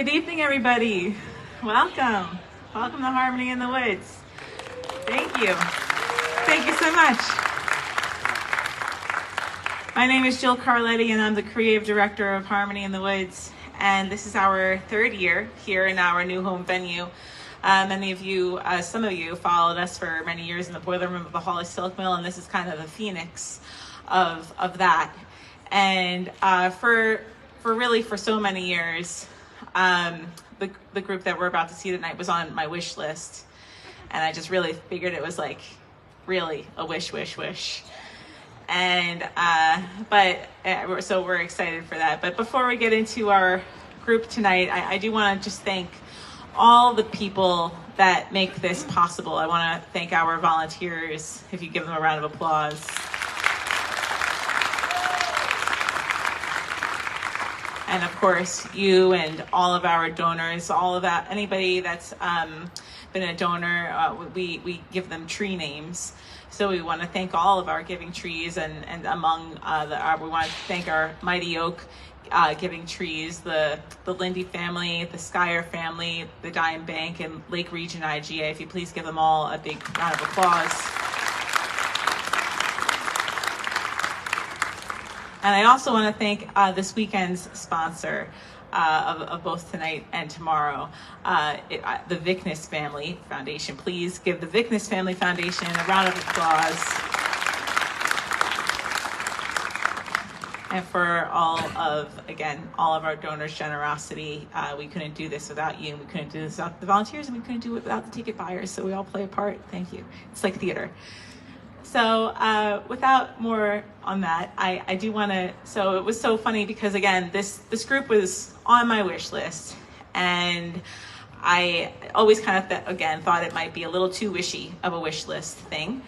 Good evening, everybody. Welcome. Welcome to Harmony in the Woods. Thank you. Thank you so much. My name is Jill Carletti, and I'm the creative director of Harmony in the Woods. And this is our third year here in our new home venue. Many of you, some of you followed us for many years in the boiler room of the Hawley Silk Mill, and this is kind of the phoenix of that. And for so many years, the group that we're about to see tonight was on my wish list, and I just really figured it was like really a wish. And so we're excited for that. But before we get into our group tonight, I do want to just thank all the people that make this possible. I want to thank our volunteers, if you give them a round of applause. And of course, you and all of our donors, all of that, anybody that's been a donor, we give them tree names. So we want to thank all of our giving trees, and among we want to thank our Mighty Oak giving trees, the Lindy family, the Skyer family, the Dime Bank, and Lake Region IGA. If you please give them all a big round of applause. And I also want to thank this weekend's sponsor of both tonight and tomorrow, the Vickness Family Foundation. Please give the Vickness Family Foundation a round of applause. And for all of our donors' generosity. We couldn't do this without you, and we couldn't do this without the volunteers, and we couldn't do it without the ticket buyers. So we all play a part. Thank you. It's like theater. So without more on that, I do want to, so it was so funny because again, this group was on my wish list, and I always kind of thought it might be a little too wishy of a wish list thing.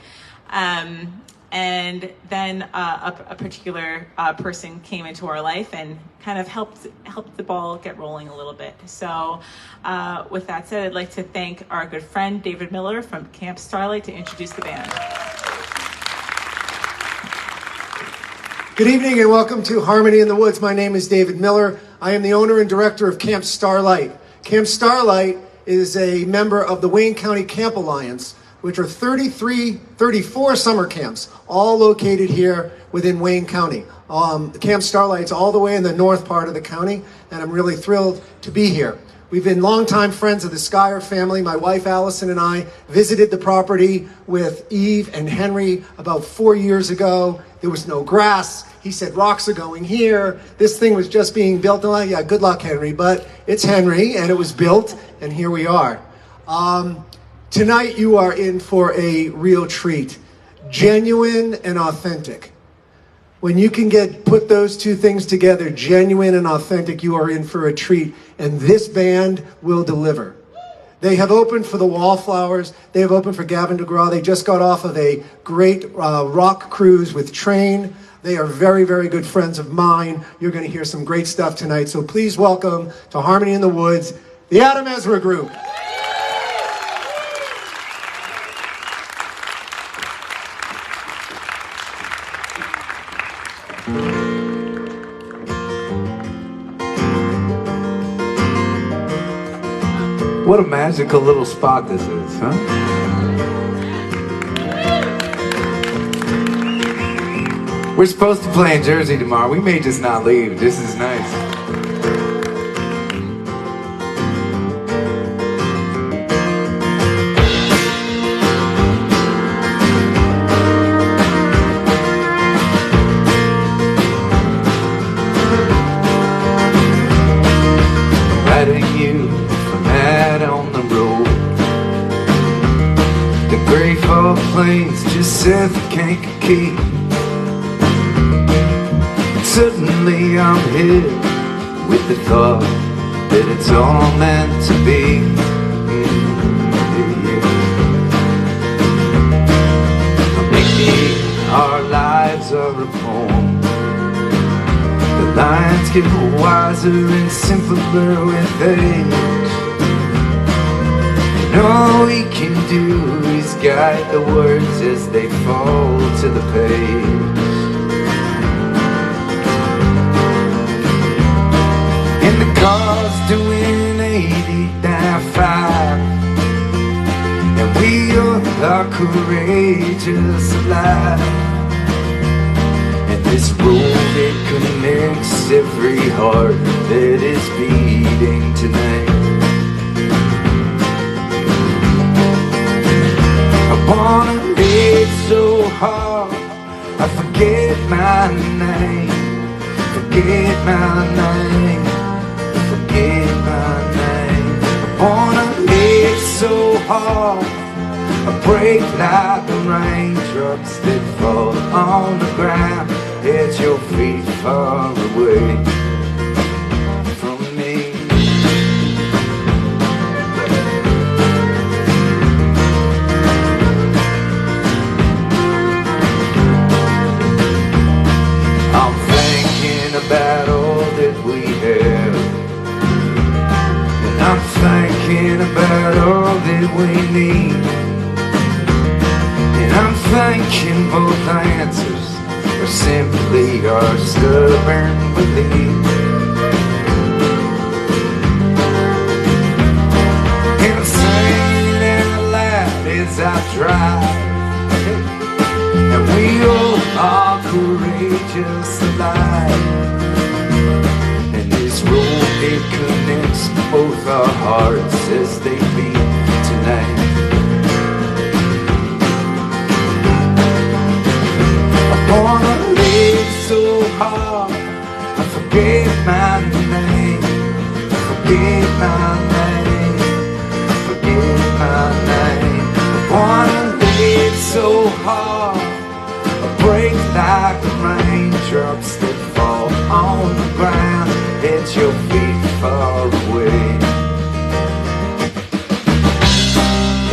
And then a particular person came into our life and kind of helped the ball get rolling a little bit. So with that said, I'd like to thank our good friend David Miller from Camp Starlight to introduce the band. Good evening and welcome to Harmony in the Woods. My name is David Miller. I am the owner and director of Camp Starlight. Camp Starlight is a member of the Wayne County Camp Alliance, which are 34 summer camps, all located here within Wayne County. Camp Starlight's all the way in the north part of the county, and I'm really thrilled to be here. We've been longtime friends of the Skyer family. My wife, Allison, and I visited the property with Eve and Henry about 4 years ago. There was no grass. He said, rocks are going here. This thing was just being built. I'm like, yeah, good luck, Henry. But it's Henry, and it was built, and here we are. Tonight, you are in for a real treat. Genuine and authentic. When you can put those two things together, genuine and authentic, you are in for a treat. And this band will deliver. They have opened for the Wallflowers. They have opened for Gavin DeGraw. They just got off of a great rock cruise with Train. They are very, very good friends of mine. You're going to hear some great stuff tonight. So please welcome to Harmony in the Woods, the Ezra Group. What a magical little spot this is, huh? We're supposed to play in Jersey tomorrow. We may just not leave. This is nice. Riding you from out on the road. The gray fog plains just south of Kankakee. Suddenly I'm hit with the thought that it's all meant to be. Maybe our lives are a poem. The lines get wiser and simpler with age. And all we can do is guide the words as they fall to the page. And the car's doing are courageous alive. And this road, it connects every heart that is beating tonight. I wanna live so hard I forget my name, forget my name, forget my name. I wanna live so hard I break like the raindrops that fall on the ground at your feet far away from me. I'm thinking about all that we have, and I'm thinking about all that we need. I'm thinking both answers are simply our stubborn belief. And I'm saying out loud as I drive, and we all are courageous alive. And this road, it connects both our hearts as they beat tonight. I wanna live so hard I forget my name, forget my name, forget my name. I wanna live so hard I break like the raindrops that fall on the ground at your feet far away.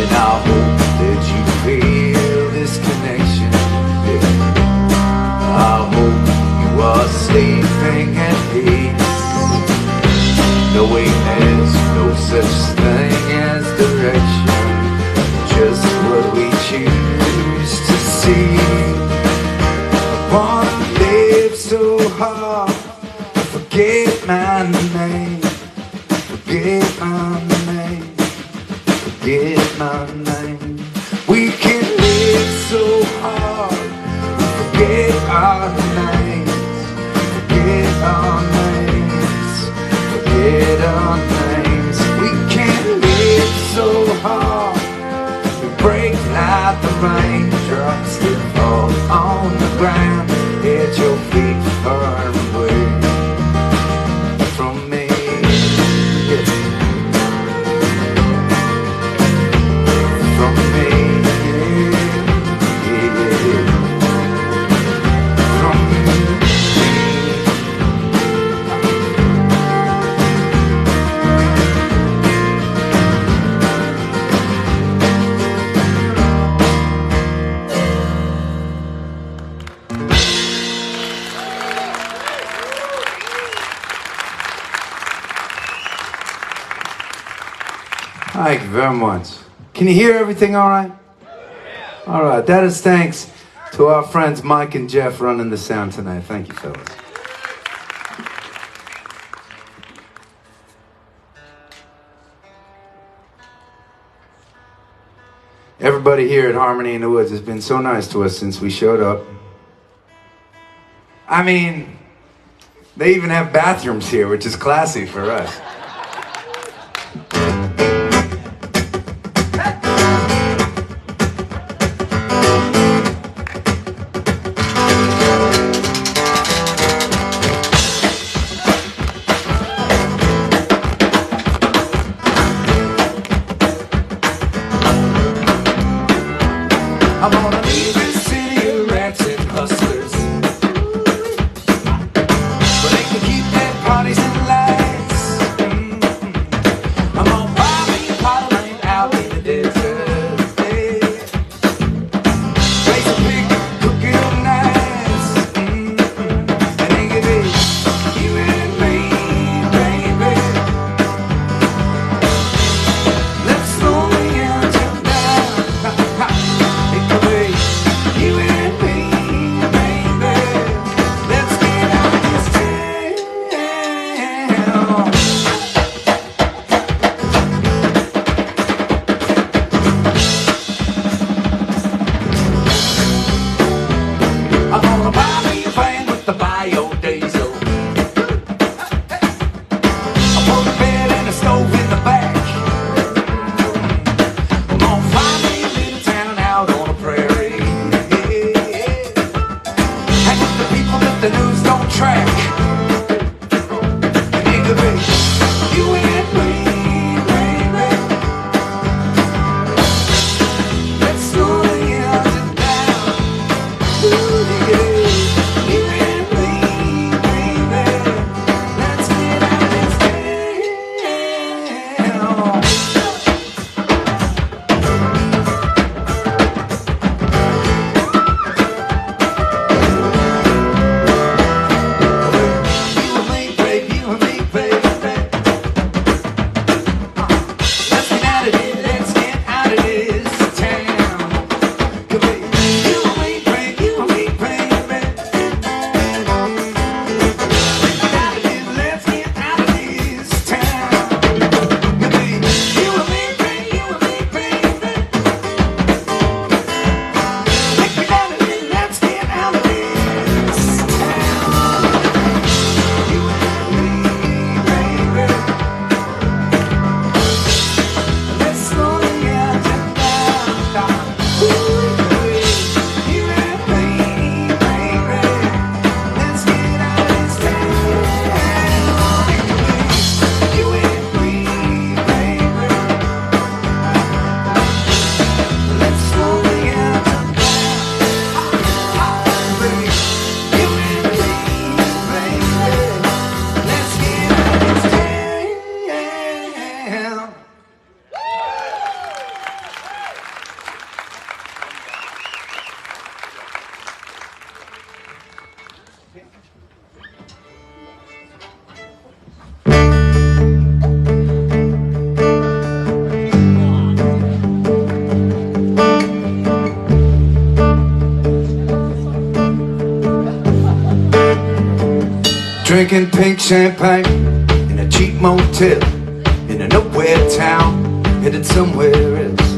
And I hope that you feel this connection. I hope you are sleeping at peace, knowing there's no such thing as direction, just what we choose to see. I wanna live so hard I forget my name, forget my name, forget my name. We can live so hard forget our names, forget our names, forget our names. We can't live so hard, we break like the raindrops that fall on the ground at your feet far away from me. From me. Thank you very much. Can you hear everything all right? All right, that is thanks to our friends Mike and Jeff running the sound tonight. Thank you, fellas. Everybody here at Harmony in the Woods has been so nice to us since we showed up. I mean, they even have bathrooms here, which is classy for us. I'm gonna leave this city of rats and hustlers, but they can keep their parties and lights and the biodiesel. I put a bed and a stove in the back. I'm gonna find me a little town out on a prairie. Hang with the people that the news don't track. And it could be you and me, baby. Let's slow the engine down. Ooh, yeah. You and me, baby. Let's get out of this town. You and me, baby, you and me, baby. Let's get out of here, let's get out of this town. Could be you and me, baby, you and me, baby. Let's get out of this town. Could be you and me, baby, you and me, baby. Let's get out of here, let's get out of this town. You and me, baby. Let's slow the engine down. Ooh, you and me, baby. Let's get out of this town. You and me, baby. Let's slow the engine down. You and me, baby. Let's get out of this town. Drinking pink champagne in a cheap motel in a nowhere town, headed somewhere else.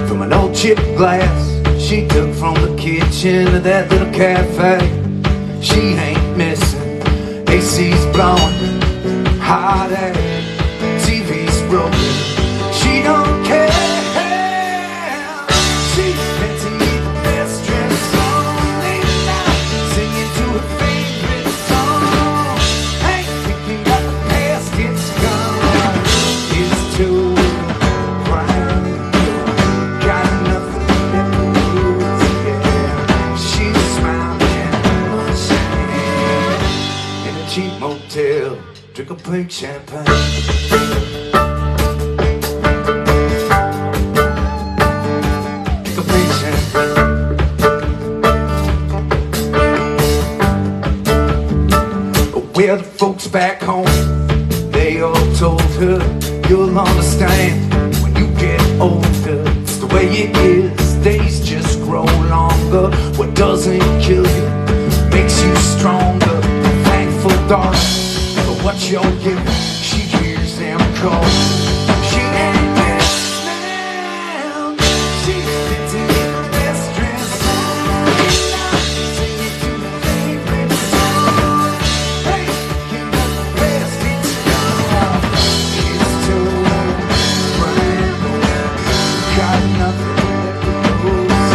From an old chip glass she took from the kitchen of that little cafe. She ain't missing. AC's blowing, hot air, TV's broken. She don't care. She's dancing in the best dress on late night, singing to her favorite song. Ain't thinking about the past, it's gone. It's too bright. Got nothing left to lose, yeah. She's smiling, in a cheap motel, drink a pink champagne. Drink a pink champagne. Well, the folks back home, they all told her, you'll understand when you get older. It's the way it is, days just grow longer. What doesn't kill you makes you stronger. Thankful, darling, for what you're giving. She hears them call. She ain't listening. She's dancing in the best dress on night, singing to her favorite song. Hey, you know the best, it's gone. It's too bright. Got nothing left to lose.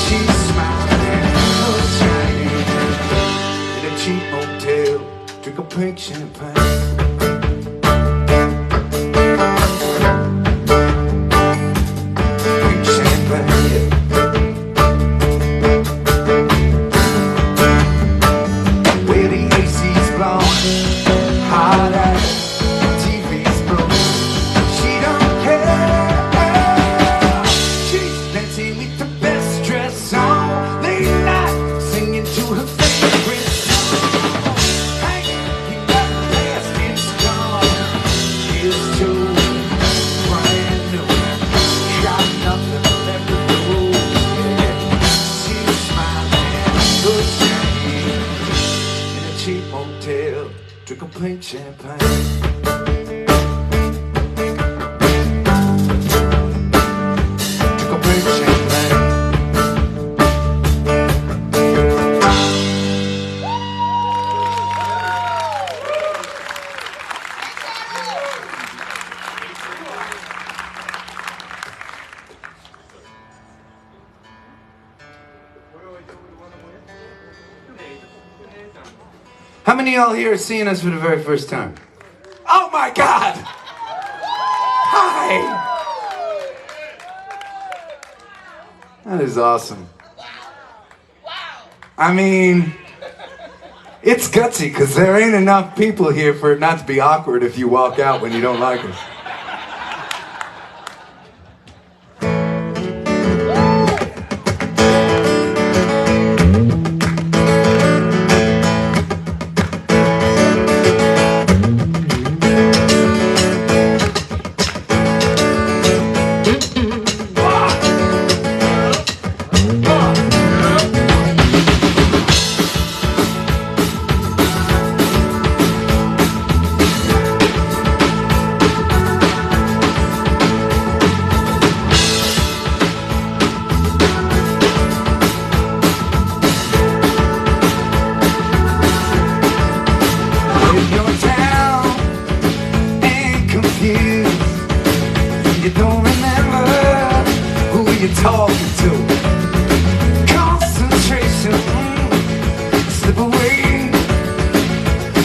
She's smiling, shining in a cheap motel, drink a pink champagne. Pink champagne, yeah. Where the AC's blowing, hot air, TV's broken. She don't care. She's dancing with the best dress on late night, singing to her favorite song. Hey, you got the past, it's gone. It's too brand new. Got nothing left to lose, yeah. She's smiling, good shame. In a cheap motel, drink a pink champagne. Drink a pink champagne. How many of y'all here are seeing us for the very first time? Oh my God! Hi! That is awesome. I mean, it's gutsy because there ain't enough people here for it not to be awkward if you walk out when you don't like us. You don't remember who you're talking to. Concentration, slip away,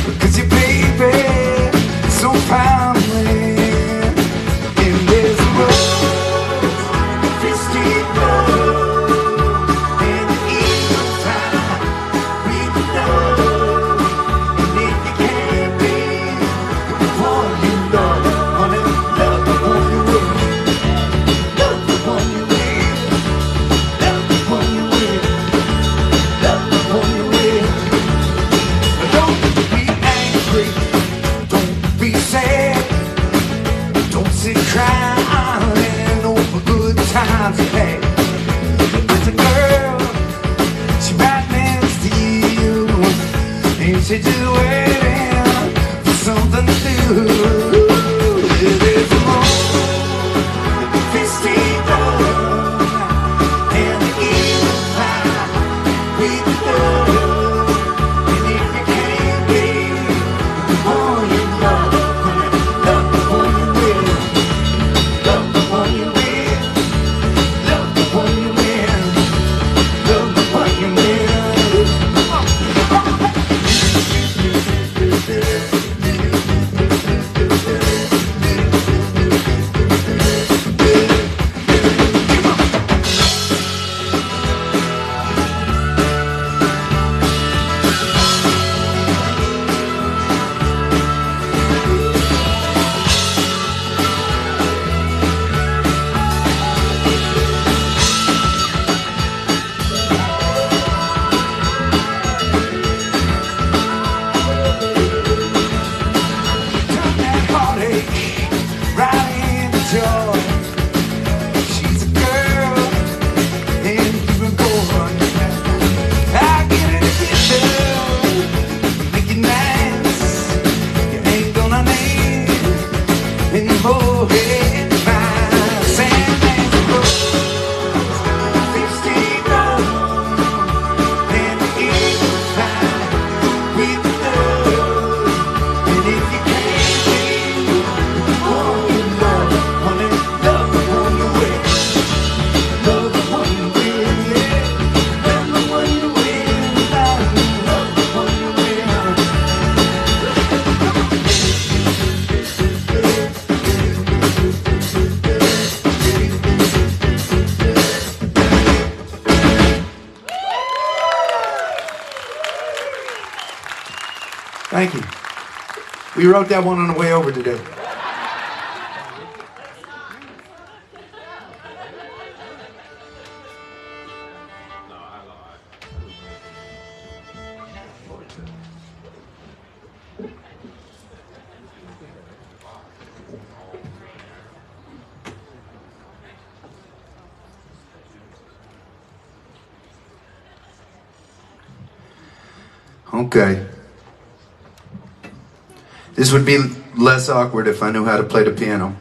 because your baby is so proudly in this world. Fisty blood and the evil time we love. And if you can't be the one you love, honey, love the one you will. Love the one you will. Love the one you will. Love the one you will. Don't be angry. Don't be sad. Don't sit crying over good times you had. There's a girl, she right next to you, and she just waiting for something to do. There's a fisty blood and the evil time we love. And if you can't be the one you love, honey, love the one you will. Love the one you will. Love the one you will. Love the one you will. Turn that heartache right into joy. She's a girl, and you a boy. I get it together, make it nice. You ain't gonna need any more head fine. Sandman's rose, fisty blood, and the evil time with love. And if you can't be the one you love, honey, love the one you will. Love the one you will, yeah. Love the one you will, love the one you will. Thank you. We wrote that one on the way over today. Okay. This would be less awkward if I knew how to play the piano.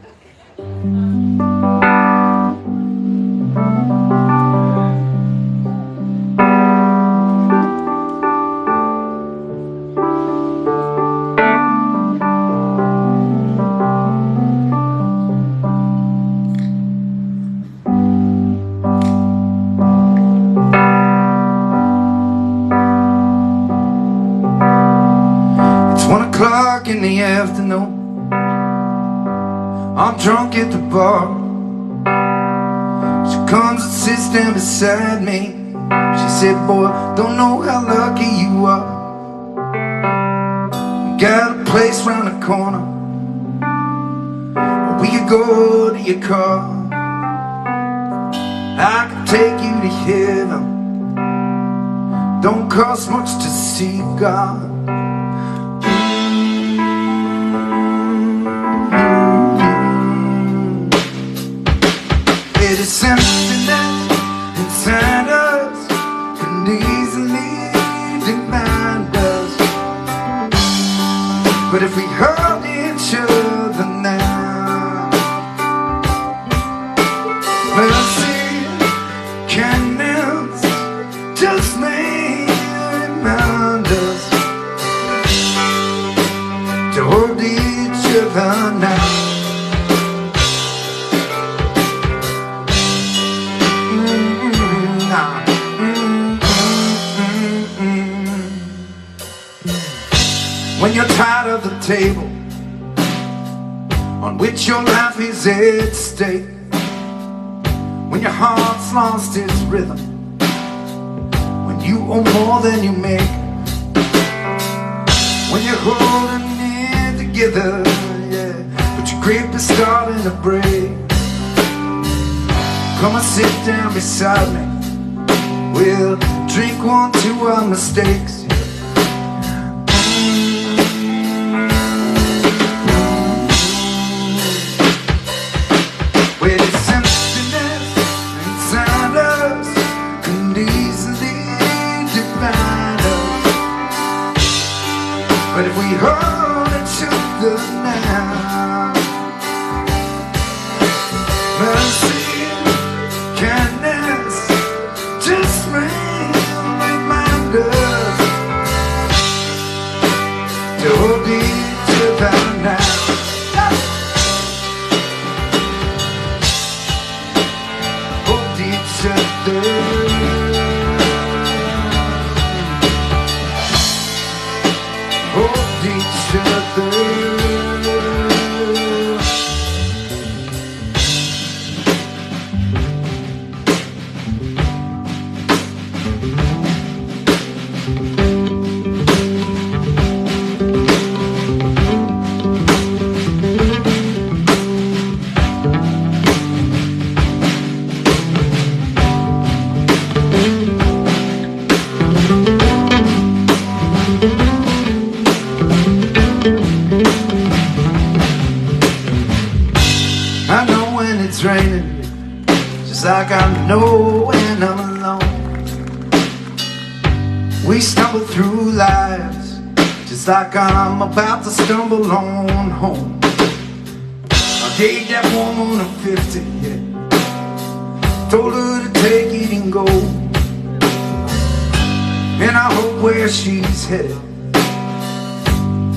in the afternoon. I'm drunk at the bar. She comes and sits down beside me. She said, boy, don't know how lucky you are. Got a place round the corner. We could go to your car. I could take you to heaven. Don't cost much to see God. It is something that inside us can easily divide us. But if we hold each other now, mercy, kindness, just may remind us to hold each other now. When you're tired of the table on which your life is at stake, when your heart's lost its rhythm, when you owe more than you make, when you're holding it together, yeah, but your grip is starting to break, come and sit down beside me. We'll drink one to our mistakes. Where there's emptiness inside us can easily divide us. But if we hold each other now, mercy, kindness, just remind us to hold each other now. Hold each other. Hold each other. I know when it's raining, just like I know when I'm alone. We stumble through lives, just like I'm about to stumble on home. I gave that woman a 50, yeah, told her to take it and go. And I hope where she's headed,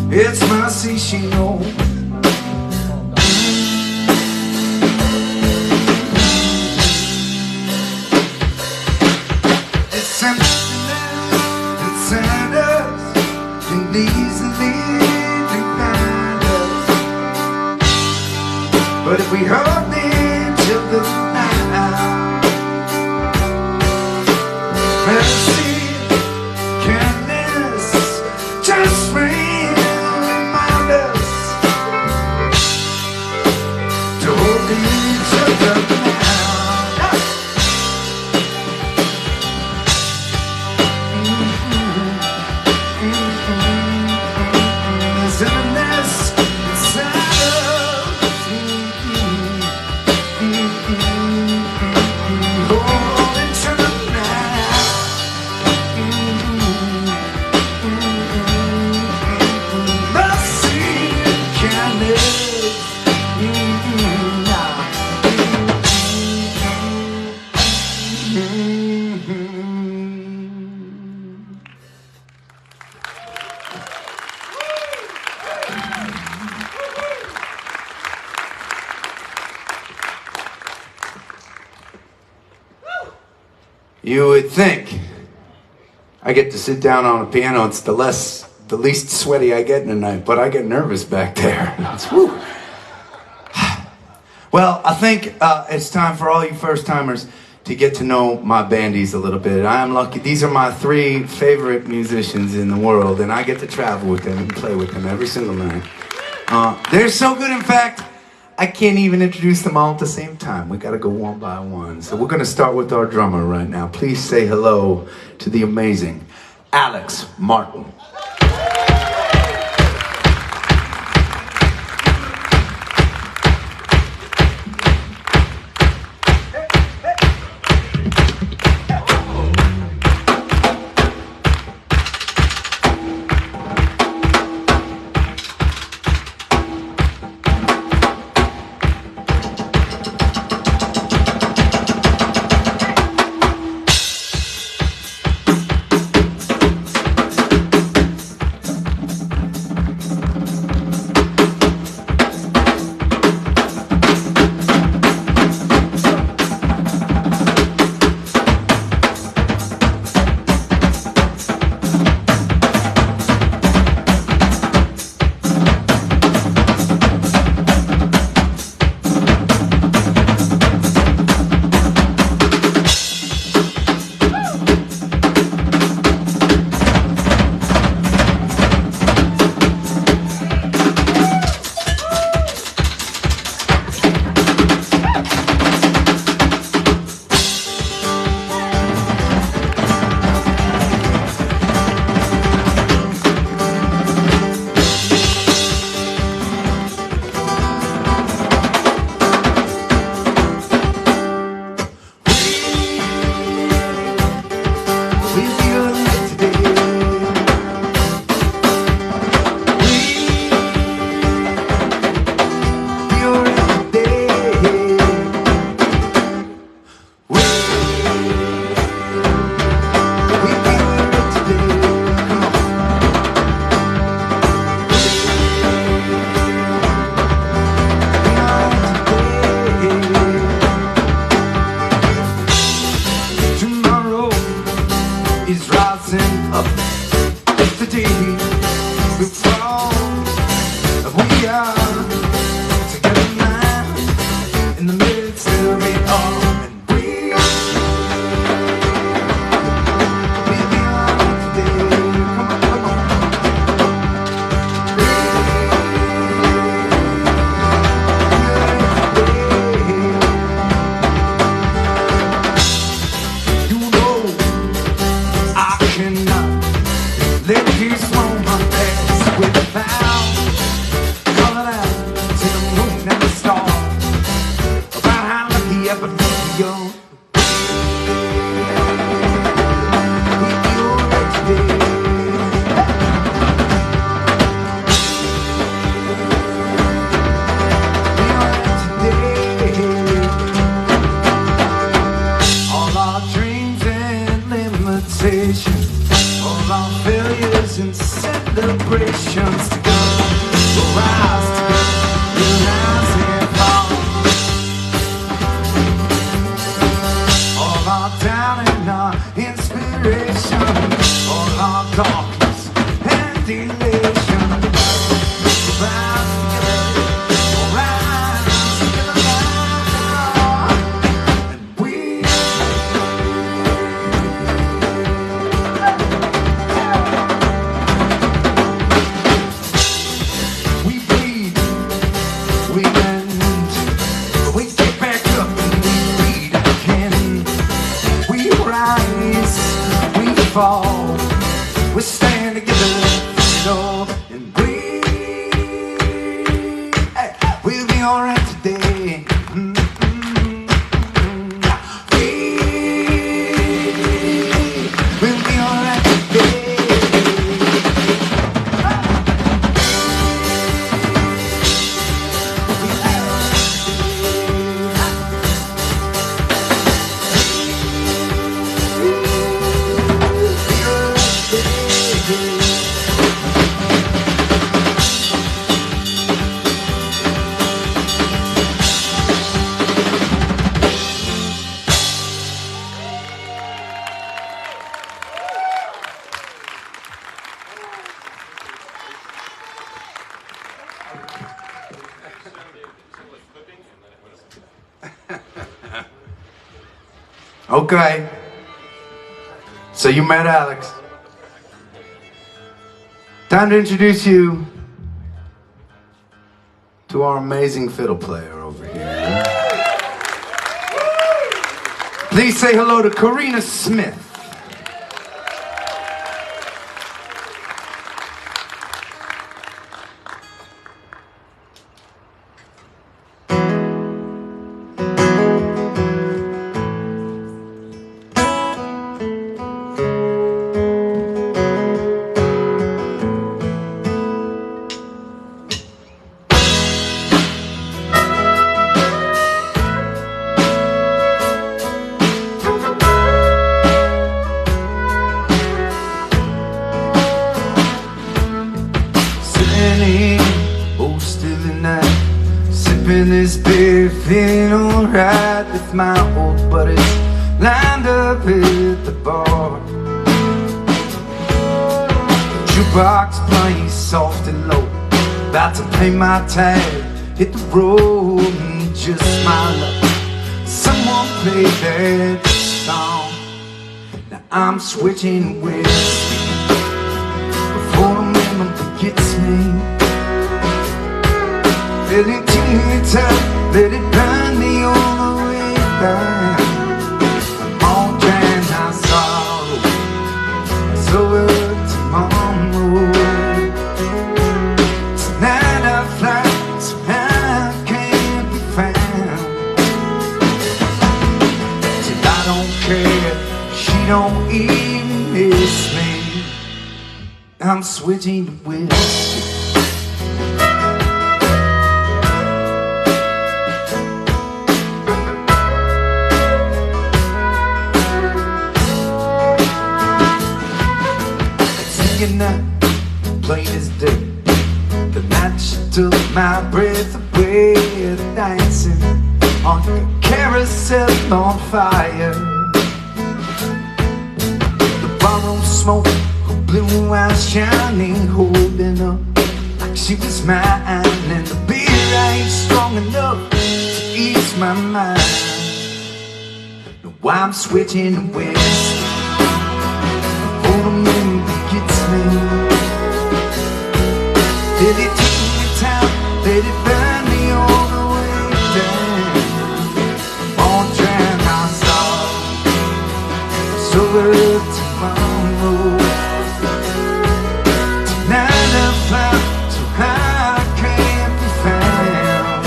it's mercy she knows. Inside us can easily divide us. But if we hold each other now, mercy, kindness, just remind us to hold each other now. You would think I get to sit down on a piano, it's the less the least sweaty I get in a night, but I get nervous back there. Woo. Well, I think it's time for all you first-timers to get to know my bandies a little bit. I am lucky. These are my 3 favorite musicians in the world, and I get to travel with them and play with them every single night. They're so good, in fact, I can't even introduce them all at the same time. We gotta go one by one. So we're gonna start with our drummer right now. Please say hello to the amazing Alex Martin. All our failures and celebrations together, we'll rise together, we'll rise and fall. All our doubt and our inspiration, all our darkness and elation, we'll rise together, we'll rise together now. And we bleed, we bend, but we get back up and we bleed again. We rise, we fall, we stand together, you know, and we'll be alright today. We'll be alright today. Okay. So you met Alex. Time to introduce you to our amazing fiddle player over here. Please say hello to Karina Smith. Oh, still the night, sipping this beer, feeling alright with my old buddies lined up at the bar. Jukebox playing soft and low, about to pay my tab, hit the road and just smile up. Someone played that song. Now I'm switching whiskey before the memory gets me. Let it tint up, let it burn me all the way down. All drown my sorrow, so tomorrow. Tonight I fly, so I can't be found. Till I don't care, she don't even miss me. I'm switching to whiskey. Night, plain as day. The night she took my breath away. Dancing on a carousel on fire. The barroom smoke, her blue eyes shining, holding up like she was mine. And the beer ain't strong enough to ease my mind. No, I'm switching to whiskey for the memory gets me. Let it take me time, let it burn me all the way down. Won't drown my sorrow, so tomorrow. Tonight I fly so high I can't be found.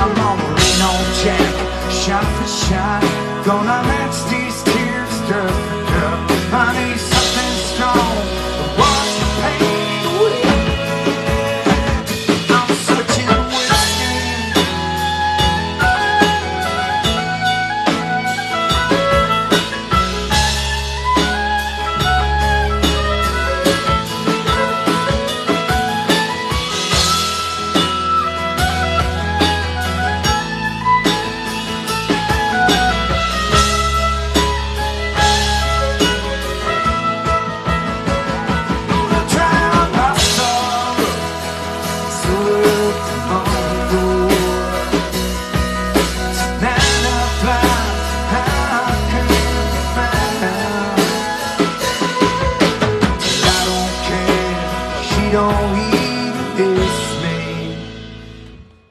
I'm on a lean on Jack, shot for shot, gonna match these tears drop for drop. I need something strong to wash the pain away. I'm switching to whiskey. Don't even miss me.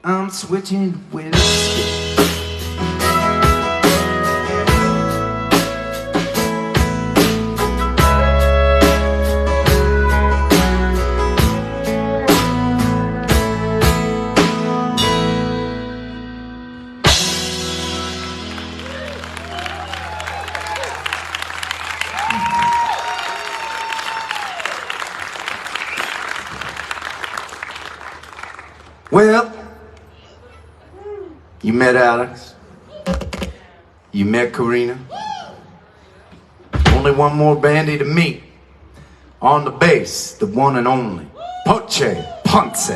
I'm switching to whiskey. Well, you met Alex. You met Karina. Only one more bandy to meet. On the bass, the one and only Poche Ponce.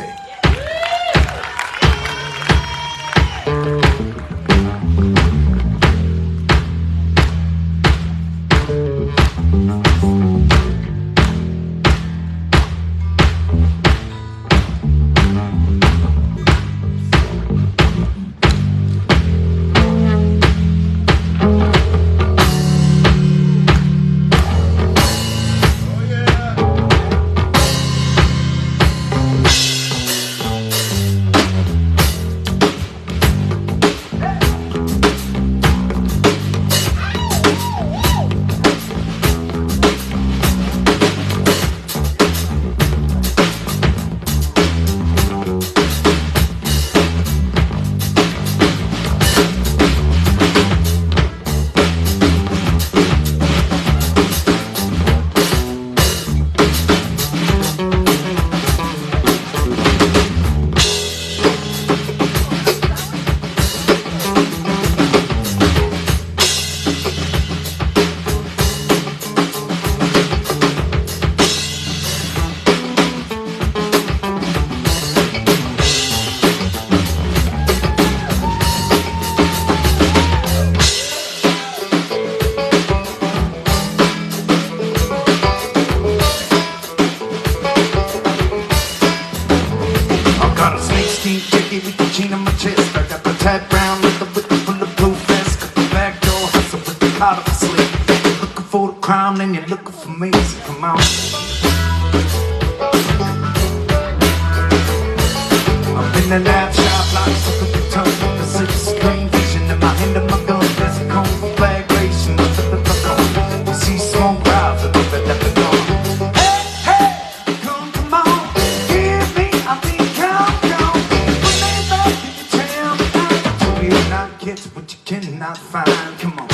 around and you're looking for me, so come on. I'm in and out shop like suck up your tongue. The silver screen vision in my hand and my gun. There's a conflagration. You see small crowds that let me go. Hey, hey, come on, give me a beat, come. Put me back in the town. You will not get what you cannot find. Come on.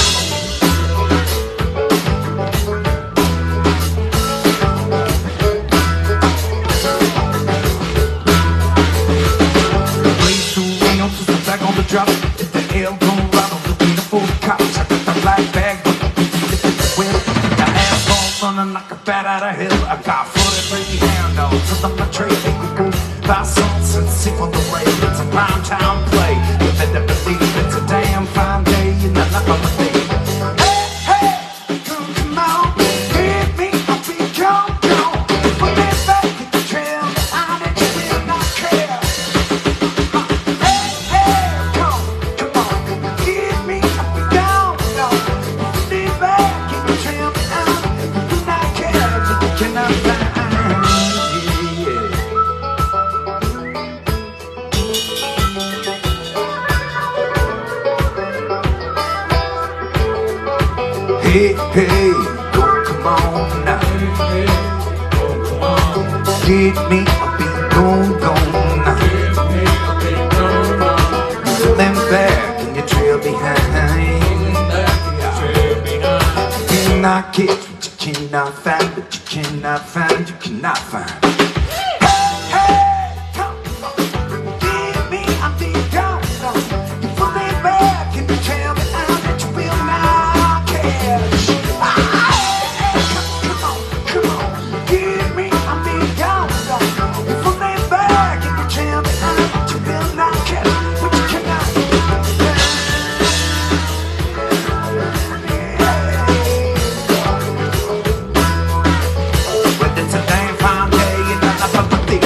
Drop if the L gon' rob, I'm looking for the cops. I got the black bag, but the ass gon' running like a bat out of hell. I got 43 hand dogs, so I'm a trade. They could go buy songs and sip on the rail. It's a prime time play. You better believe it's a damn fine day, and I love my day. Hey, hey, come on, give me a beat, come. Put me back in the trail, I bet you will not care. Hey, hey, go, come on now. Get me a beat, go now. Slim back and you trail behind. You cannot get what you cannot find, but you cannot find, you cannot find. Hey, hey, come on, give me a beat, go. You pull me back and you trail behind, but you will not catch. Come on, give me a beat, go. You pull me back and you trail behind, but you will not catch, but you cannot. But it's a damn fine day and I love my thing.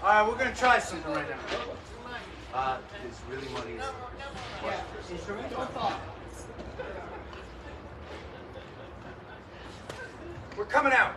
All right, we're gonna try something right now. It's really muddy. We're coming out.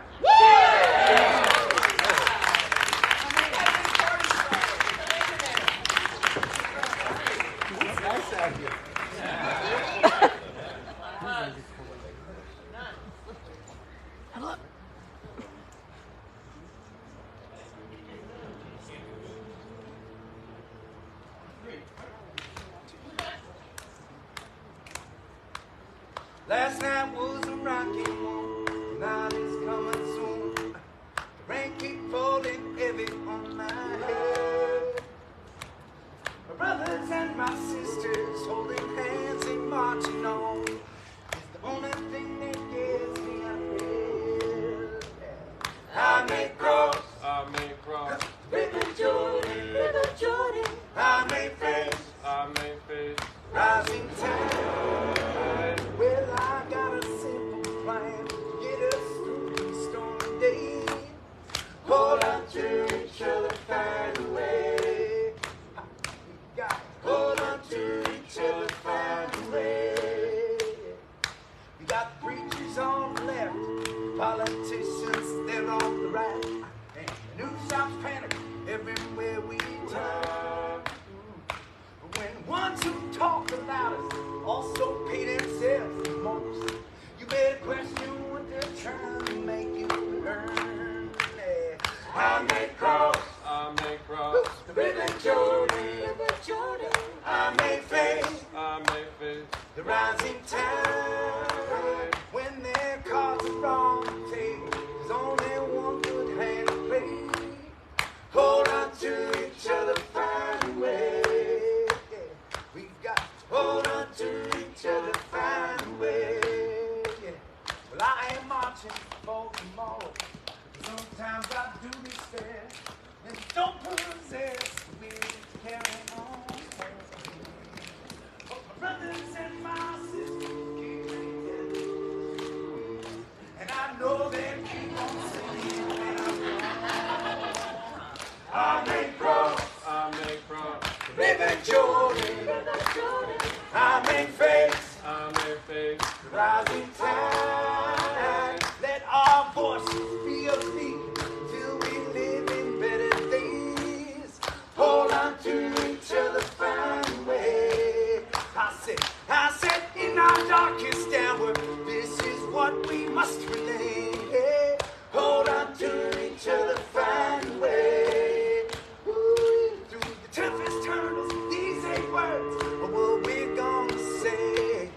Last night was a rocky one, night is coming soon. The rain keep falling heavy on my head. My brothers and my sisters holding hands and marching on is the only thing that gets me out of bed. I may cross, River Jordan, I may face rising tide. Well, I got a simple plan to get us through these stormy days. Hold on to each other, find a way. We got hold on to each other, find a way. We got preachers on the left, politicians they're on the right, and the news stops panic everywhere we turn. But when the ones who talk the loudest also pay themselves the most, you better Well, I am marching for tomorrow. Sometimes I do despair, and don't possess me to carry on. But my brothers and my sisters keep together, and I know they'll keep on singing when I'm gone. I may cross the River Jordan. I may face the rising tide. Let our voices be a plea till we live in better days. Hold on to each other, find a way. I said, in our darkest hour, this is what we must relay. Hold on to each other, find a way. Ooh, through the toughest hurdles, these 8 words are what we're gonna say.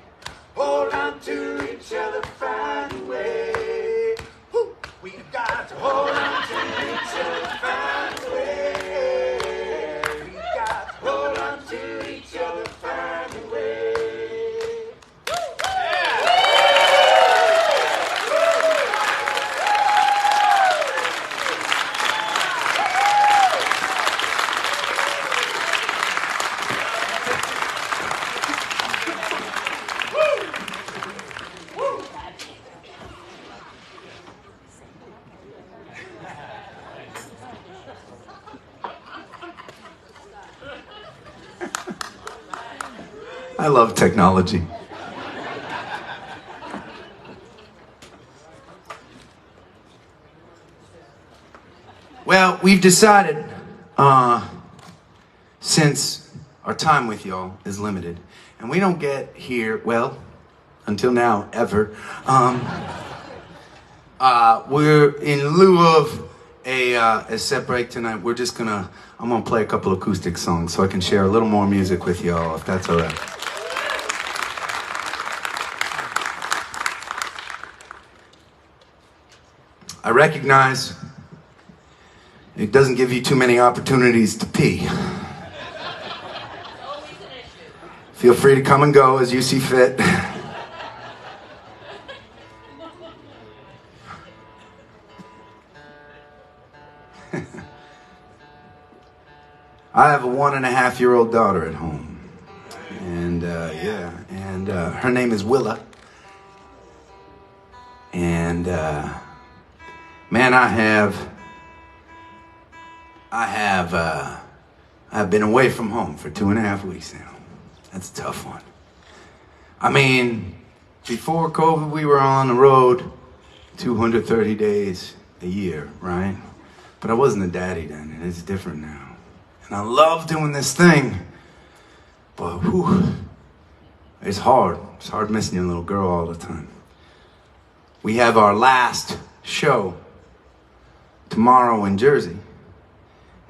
Hold on to each other, find a way. Woo. We've got to hold on to each other, find a way. We've got to hold on to each other, find a way. I love technology. Well, we've decided, since our time with y'all is limited, and we don't get here, well, until now, ever, we're in lieu of a set break tonight, I'm gonna play a couple acoustic songs so I can share a little more music with y'all, if that's all right. I recognize it doesn't give you too many opportunities to pee. Feel free to come and go as you see fit. I have a 1.5-year-old daughter at home, and her name is Willa, and man, I've been away from home for 2.5 weeks now. That's a tough one. I mean, before COVID, we were on the road 230 days a year, right? But I wasn't a daddy then, and it's different now. And I love doing this thing, but whew, it's hard. It's hard missing your little girl all the time. We have our last show tomorrow in Jersey,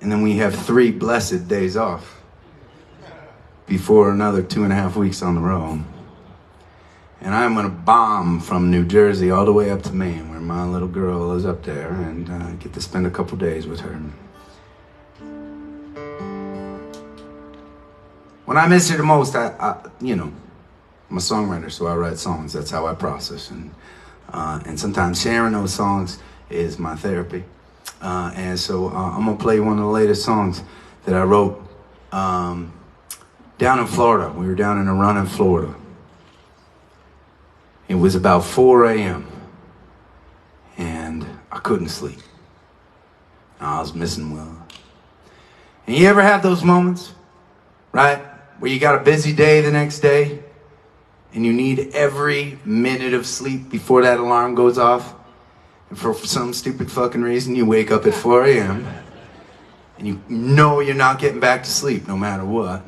and then we have 3 blessed days off before another 2.5 weeks on the road. And I'm gonna bomb from New Jersey all the way up to Maine, where my little girl is up there, and get to spend a couple days with her. When I miss her the most, I'm a songwriter, so I write songs. That's how I process, and sometimes sharing those songs is my therapy. And so I'm gonna play one of the latest songs that I wrote down in Florida. We were down in a run in Florida. It was about 4 a.m. and I couldn't sleep. I was missing Will. And you ever have those moments, right, where you got a busy day the next day and you need every minute of sleep before that alarm goes off? And for some stupid fucking reason, you wake up at 4 a.m. and you know you're not getting back to sleep no matter what.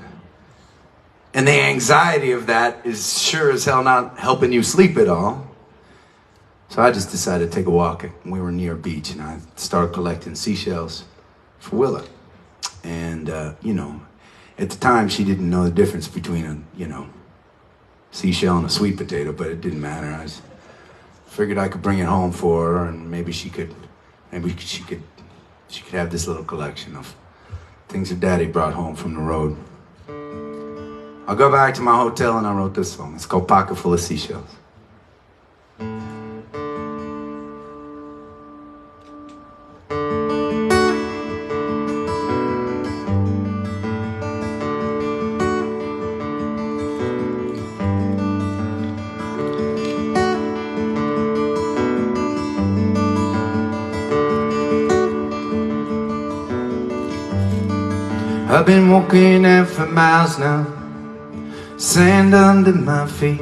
And the anxiety of that is sure as hell not helping you sleep at all. So I just decided to take a walk. We were near a beach, and I started collecting seashells for Willa. And, at the time, she didn't know the difference between a, seashell and a sweet potato, but it didn't matter. I just figured I could bring it home for her, and maybe she could have this little collection of things her daddy brought home from the road. I'll go back to my hotel and I wrote this song. It's called Pocket Full of Seashells. I've been walking out for miles now, sand under my feet,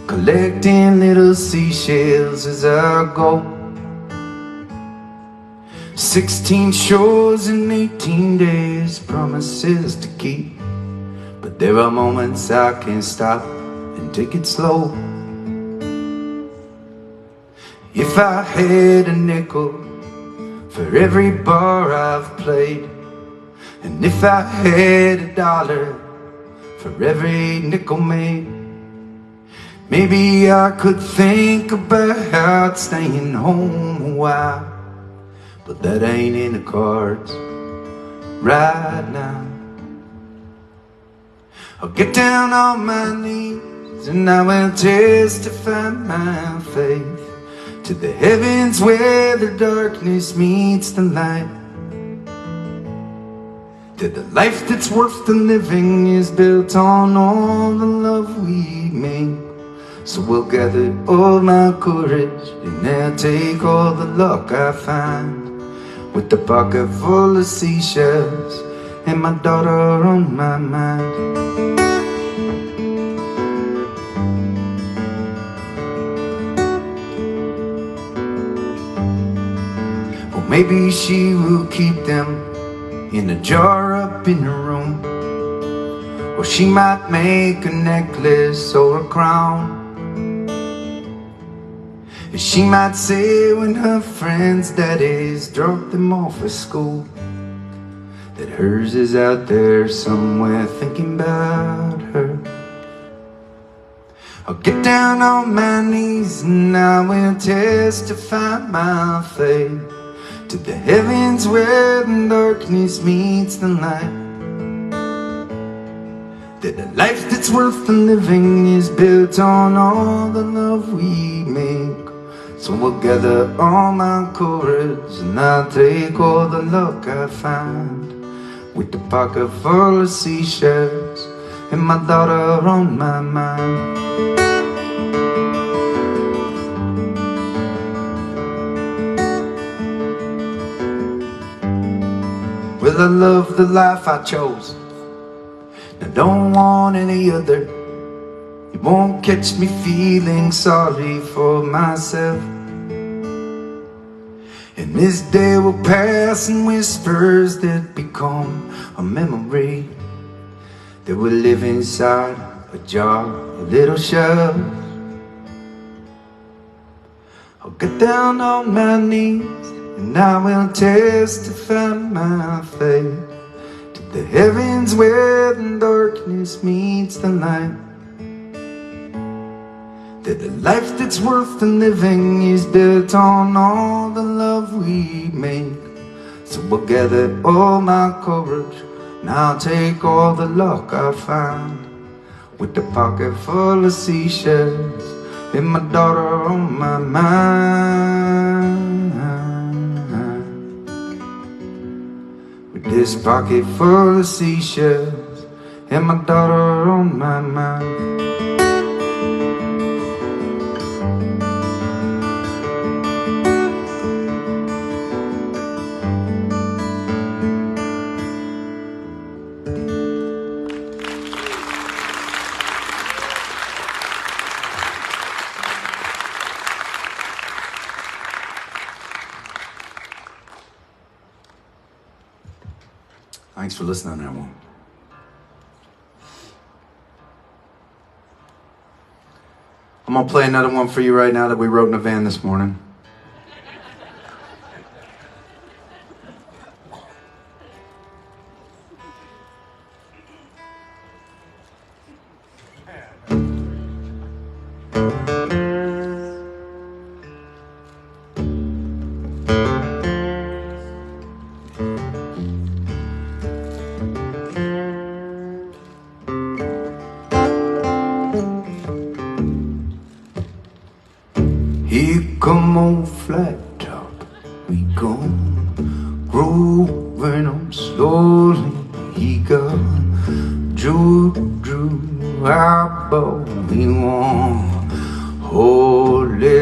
collecting little seashells as I go. 16 shores in 18 days, promises to keep. But there are moments I can't stop and take it slow. If I had a nickel for every bar I've played, and if I had a dollar for every nickel made, maybe I could think about staying home a while. But that ain't in the cards right now. I'll get down on my knees and I will testify my faith to the heavens where the darkness meets the light. That the life that's worth the living is built on all the love we make. So we'll gather all my courage and I'll take all the luck I find, with the pocket full of seashells and my daughter on my mind. Well, maybe she will keep them in a jar up in her room, or she might make a necklace or a crown. She might say when her friends' daddies drop them off at school that hers is out there somewhere thinking about her. I'll get down on my knees and I will testify my faith to the heavens where the darkness meets the light. That the life that's worth the living is built on all the love we make. So we'll gather all my courage and I'll take all the luck I find, with the pocket full of seashells and my daughter on my mind. Well, I love the life I chose, I don't want any other. You won't catch me feeling sorry for myself. And this day will pass in whispers that become a memory that will live inside a jar, a little shelf. I'll get down on my knees and I will testify my faith to the heavens where the darkness meets the light. That the life that's worth the living is built on all the love we make. So we'll gather all my courage and I'll take all the luck I find, with the pocket full of seashells and my daughter on my mind. With this pocket full of seashells and my daughter on my mind. Thanks for listening, everyone. I'm gonna play another one for you right now that we wrote in the van this morning. Here come old flat top, we gone growing on slowly. He got drew our bow, he won holy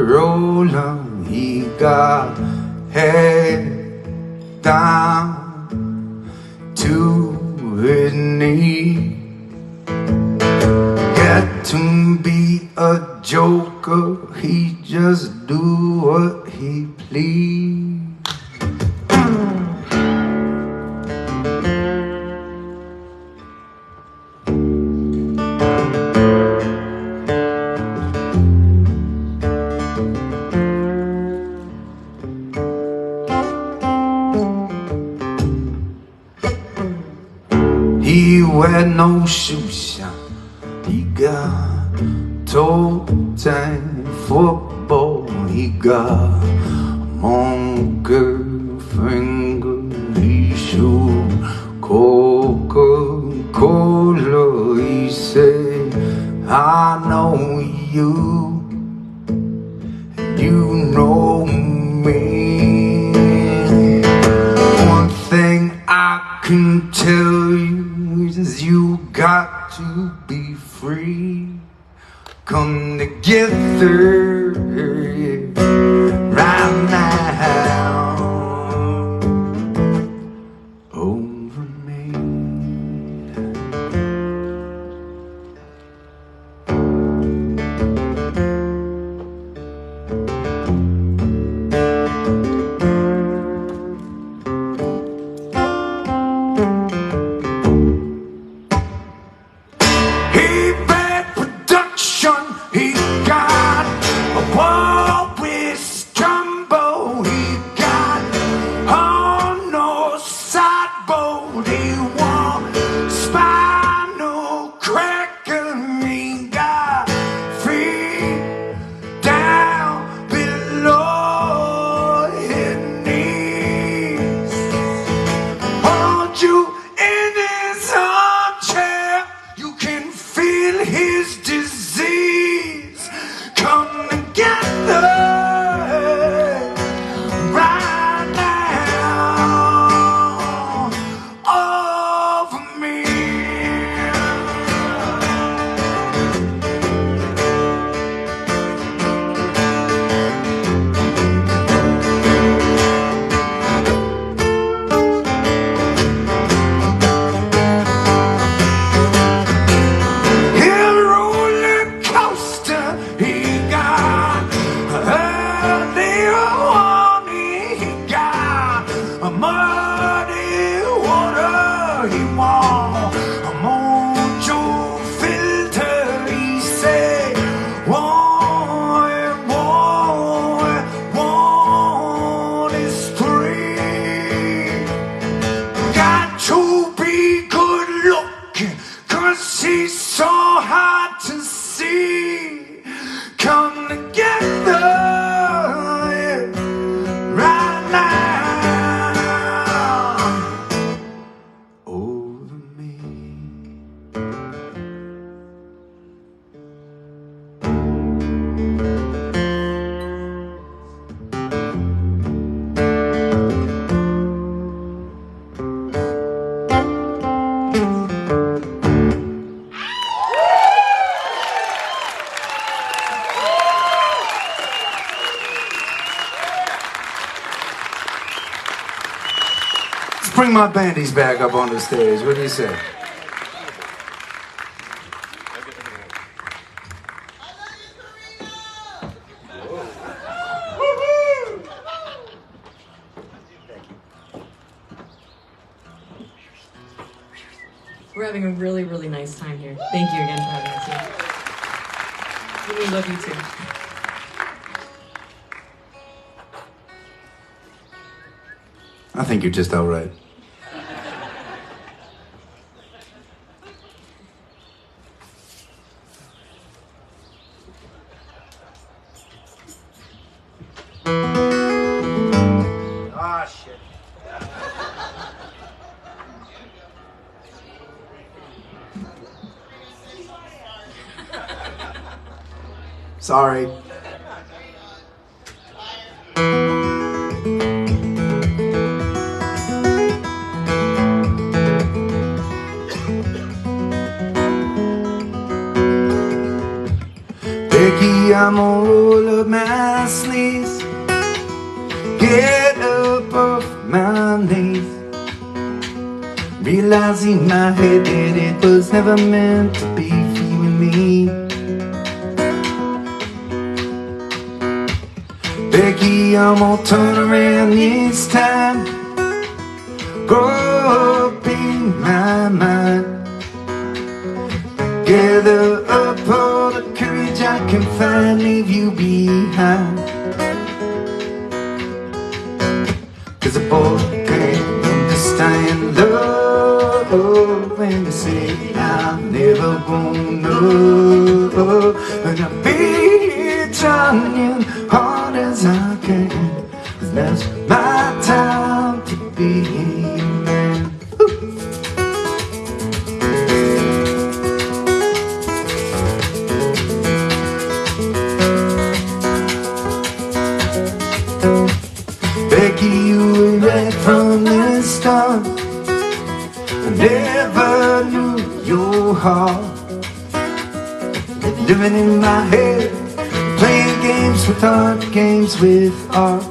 roller. He got head down, just do what he please. He wear no shoes, he got toe tag football, he got monkey finger, he shoot Coca-Cola, he say, I know you, you know me. One thing I can tell you is you got to be free. Come together right now over me. He got a walrus jumbo, he got on no sideboard, he want spinal cracker, he got free down below his knees. Hold you in his armchair, you can feel his disease. Come together right now over me. A muddy water, he want a mojo filter, he say, want is free. Got to be good looking, 'cause he's so hard to see. Come together right now. Let's bring my bandies back up on the stage. What do you say? We're having a really, really nice time here. Thank you again for having us here. We love you too. I think you're just all right. Ah, shit. Sorry. Becky, I'm gonna roll up my sleeves, get up off my knees, realizing in my head that it was never meant to be for you and me. Becky, I'm gonna turn around this time. Grow up in my mind. Gather up all the courage I can find, leave you behind. 'Cause a boy can't understand love when you say I'm never gonna know. And I'll be here trying hard as I can, 'cause that's my time to be a man. Becky, you were right from the start. I never knew your heart. Living in my head, playing games with art, games with art.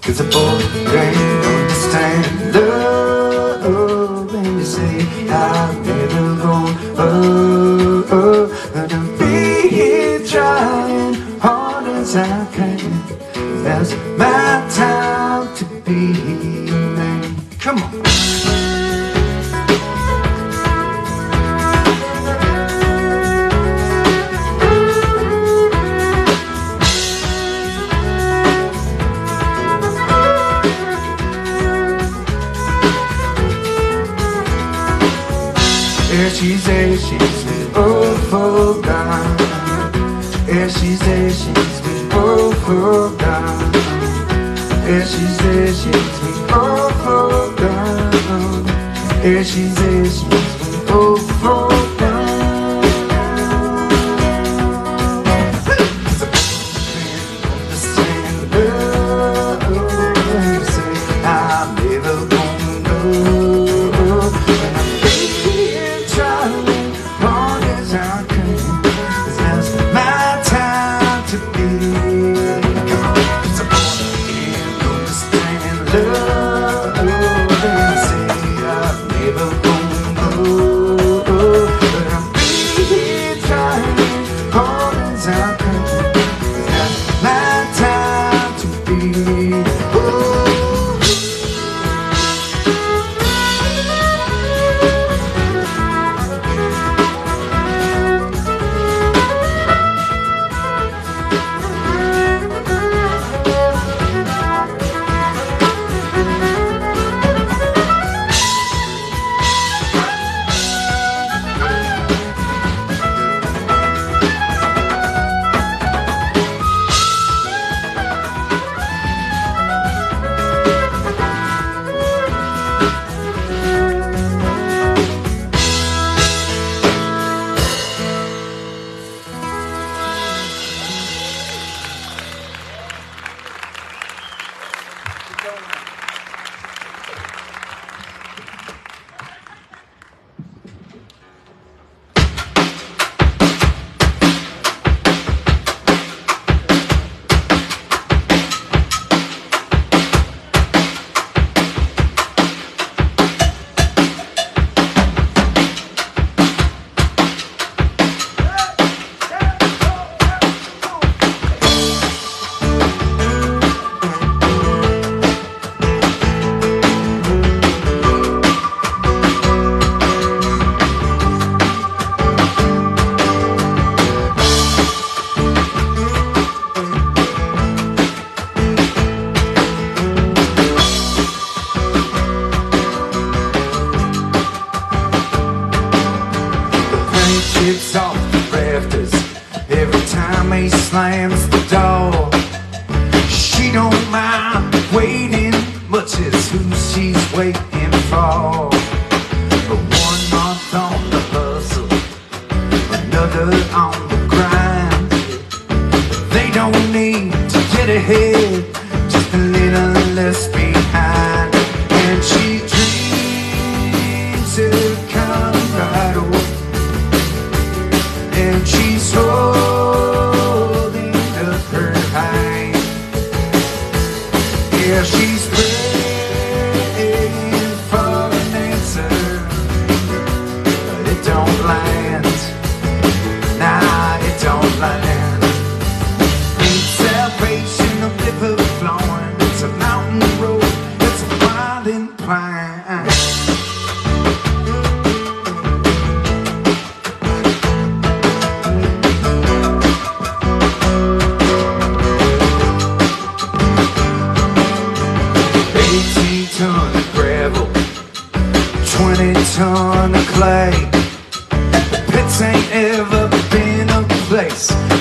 'Cause a boy can't understand love when you say I've never gone. And I'll be here trying hard as I can. That's my time to be a man. Come on. There she's with both of them. There she's with both of them. There she's with both of them. There she's with both of them. 'Cause I can't understand love when you say I'm never gonna know. And I'm trying hard as I can, 'cause that's my time to be. Come on, 'cause I can't understand love when I say I've never gonna know. But I'm here trying hard as I can, 'cause that's my time to be. Chips off the rafters every time he slams the door. She don't mind waiting, much as who she's waiting for. But 1 month on the hustle, another on the grind. They don't need to get ahead, just a little less behind. And she dreams of Colorado, and she's holding up her hand. Yeah, she's praying for an answer, but it don't land. Nah, it don't land.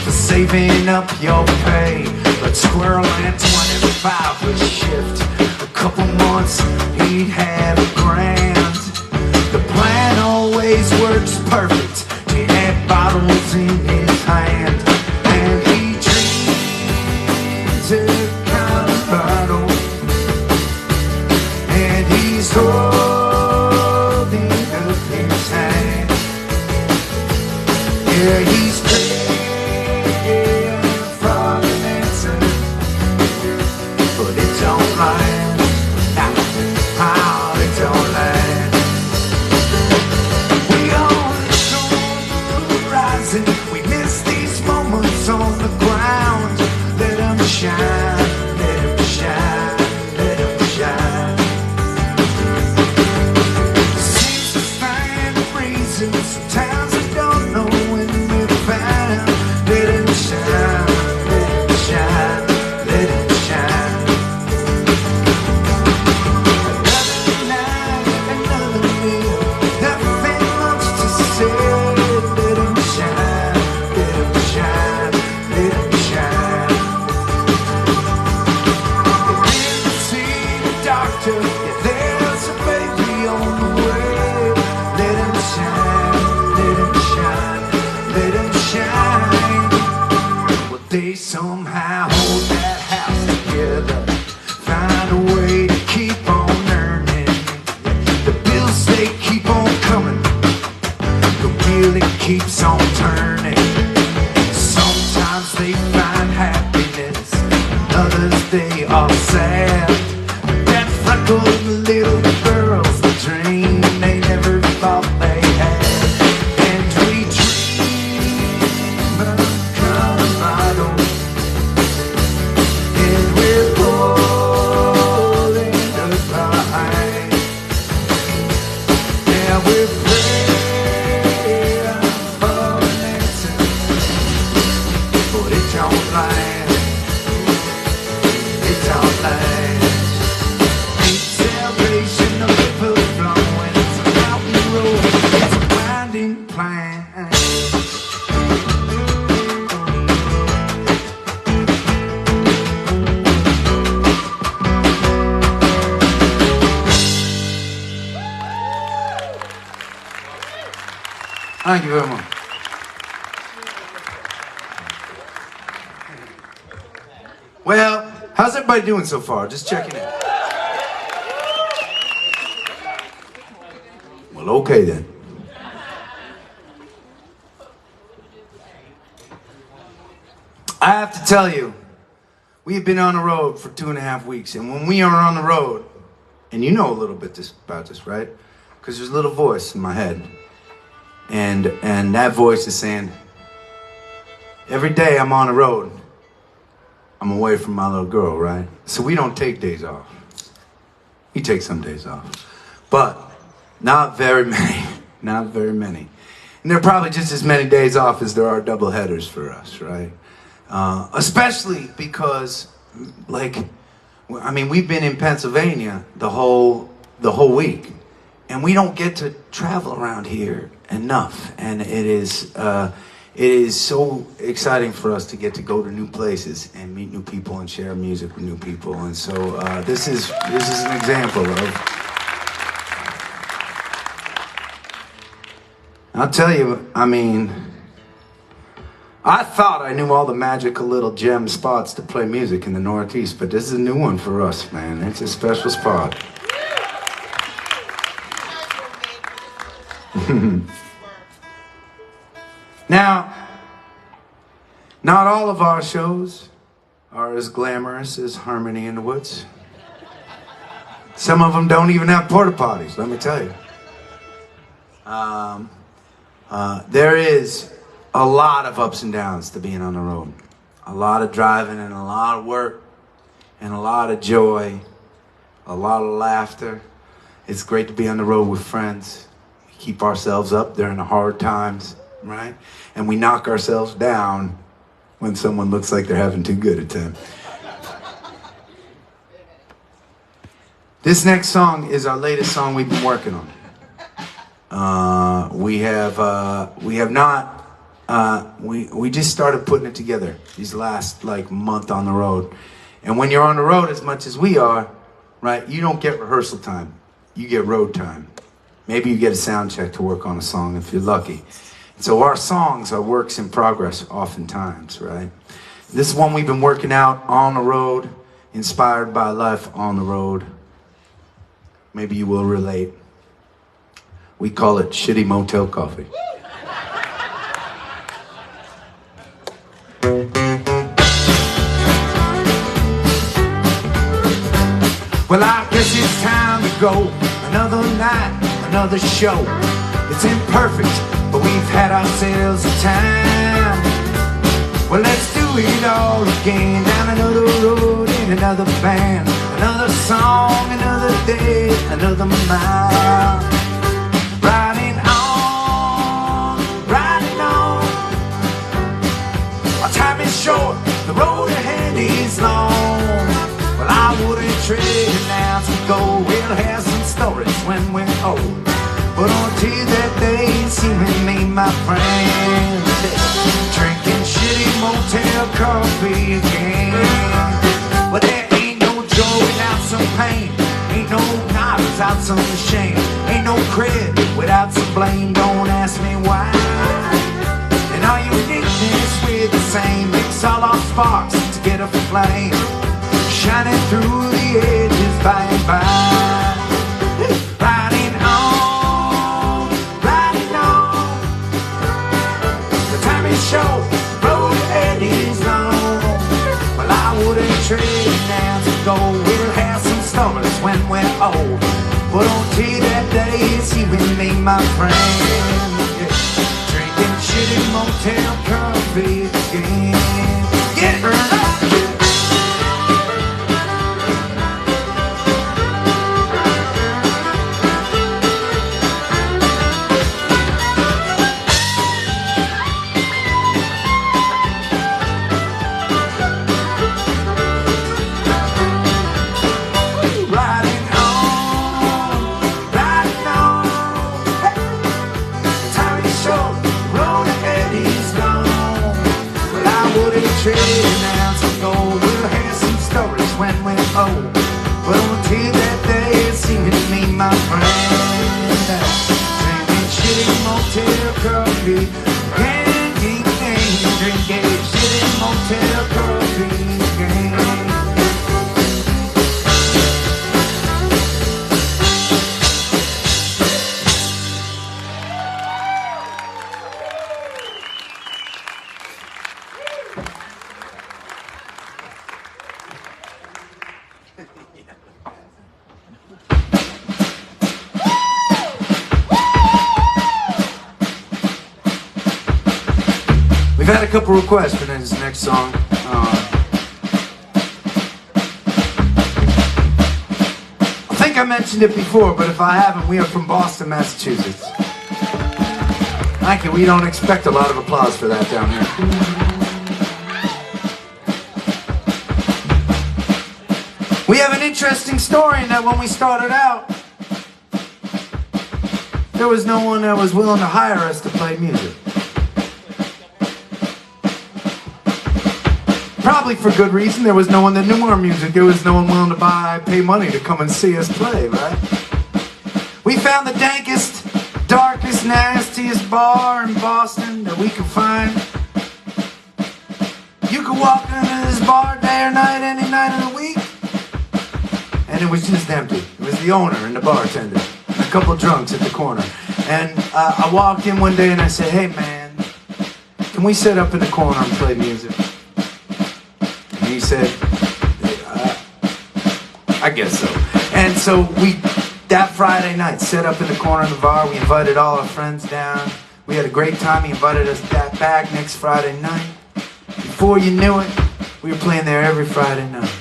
for saving up your pay, but squirreling 25 a shift. A couple months he'd have a grand. The plan always works perfect. He had bottles in his hand, and he dreams a kind of bottle, and he's holding up his hand. Yeah, he's praying for an answer, but it don't last. How it don't last. We always on the horizon. We miss these moments on the ground. Let them shine, let them shine, let them shine. Seems to find reasons, sometimes I don't know when we're found. Let them shine, let them shine, let them shine. Another night, another meal, nothing much to say. Let them shine, let them shine, let them shine. They didn't see the doctor, yeah, there's a baby on the way. Let him shine, let him shine, let him shine. Well, they somehow hold that house together, find a way to keep on earning. The bills, they keep on coming, the wheel, it keeps on turning. Sometimes they find happiness, others they are sad. That freckled little girl's the dream they never thought they had. And we dream of Colorado, and we're holding the line. Yeah, we're praying for an answer, but it don't last. It don't last. Ain't salvation of the river flowing. It's a mountain road. It's a winding plan. Thank you very much. Well, how's everybody doing so far? Just checking in. Well, okay then. I have to tell you, we've been on the road for 2.5 weeks, and when we are on the road, and you know a little bit about this, right? Because there's a little voice in my head, and that voice is saying, every day I'm on the road, I'm away from my little girl, right? So we don't take days off. We take some days off, but not very many, not very many. And there are probably just as many days off as there are double headers for us, right? Especially because, like, I mean, we've been in Pennsylvania the whole week, and we don't get to travel around here enough. And it is so exciting for us to get to go to new places and meet new people and share music with new people. And so this is an example of. I'll tell you, I mean, I thought I knew all the magical little gem spots to play music in the Northeast, but this is a new one for us, man. It's a special spot. Now, not all of our shows are as glamorous as Harmony in the Woods. Some of them don't even have porta potties, let me tell you. There is a lot of ups and downs to being on the road. A lot of driving and a lot of work and a lot of joy, a lot of laughter. It's great to be on the road with friends. We keep ourselves up during the hard times, right? And we knock ourselves down when someone looks like they're having too good a time. This next song is our latest song we've been working on. We have not we just started putting it together these last like month on the road. And when you're on the road as much as we are, right, you don't get rehearsal time. You get road time. Maybe you get a sound check to work on a song if you're lucky. So our songs are works in progress oftentimes, right? This is one we've been working out on the road, inspired by life on the road. Maybe you will relate. We call it Shitty Motel Coffee. Well, I guess it's time to go. Another night, another show. It's imperfect, but we've had ourselves a time. Well, let's do it all again. Down another road in another band. Another song, another day, another mile. Riding on, riding on. Our time is short, the road ahead is long. Well, I wouldn't trade an ounce to go. We'll have some stories when we're old. But until that day, see me, my friend, drinking shitty motel coffee again. Well, there ain't no joy without some pain. Ain't no night without some shame. Ain't no credit without some blame. Don't ask me why. And all uniqueness we're the same. Mix all our sparks to get a flame, shining through the edges by and by. Riding on, riding on. The time is short, the road ahead is long. Well, I wouldn't trade now to go. We'll have some stories when we're old. But until that day, it's you and me, my friend. Yeah. Drinking shitty motel coffee again. Get it. But until that day, it's you and me, my friend. Drinking shitty motel coffee. Drinking shitty motel coffee again. We've had a couple requests for this next song. I think I mentioned it before, but if I haven't, we are from Boston, Massachusetts. Thank you. We don't expect a lot of applause for that down here. We have an interesting story in that when we started out, there was no one that was willing to hire us to play music. Probably for good reason. There was no one that knew our music. There was no one willing to pay money to come and see us play, right? We found the dankest, darkest, nastiest bar in Boston that we could find. You could walk into this bar day or night, any night of the week, and it was just empty. It was the owner and the bartender and a couple drunks at the corner. And I walked in one day and I said, "Hey man, can we sit up in the corner and play music?" He said, I guess so. And so we, that Friday night, sat up in the corner of the bar. We invited all our friends down. We had a great time. He invited us back next Friday night. Before you knew it, we were playing there every Friday night.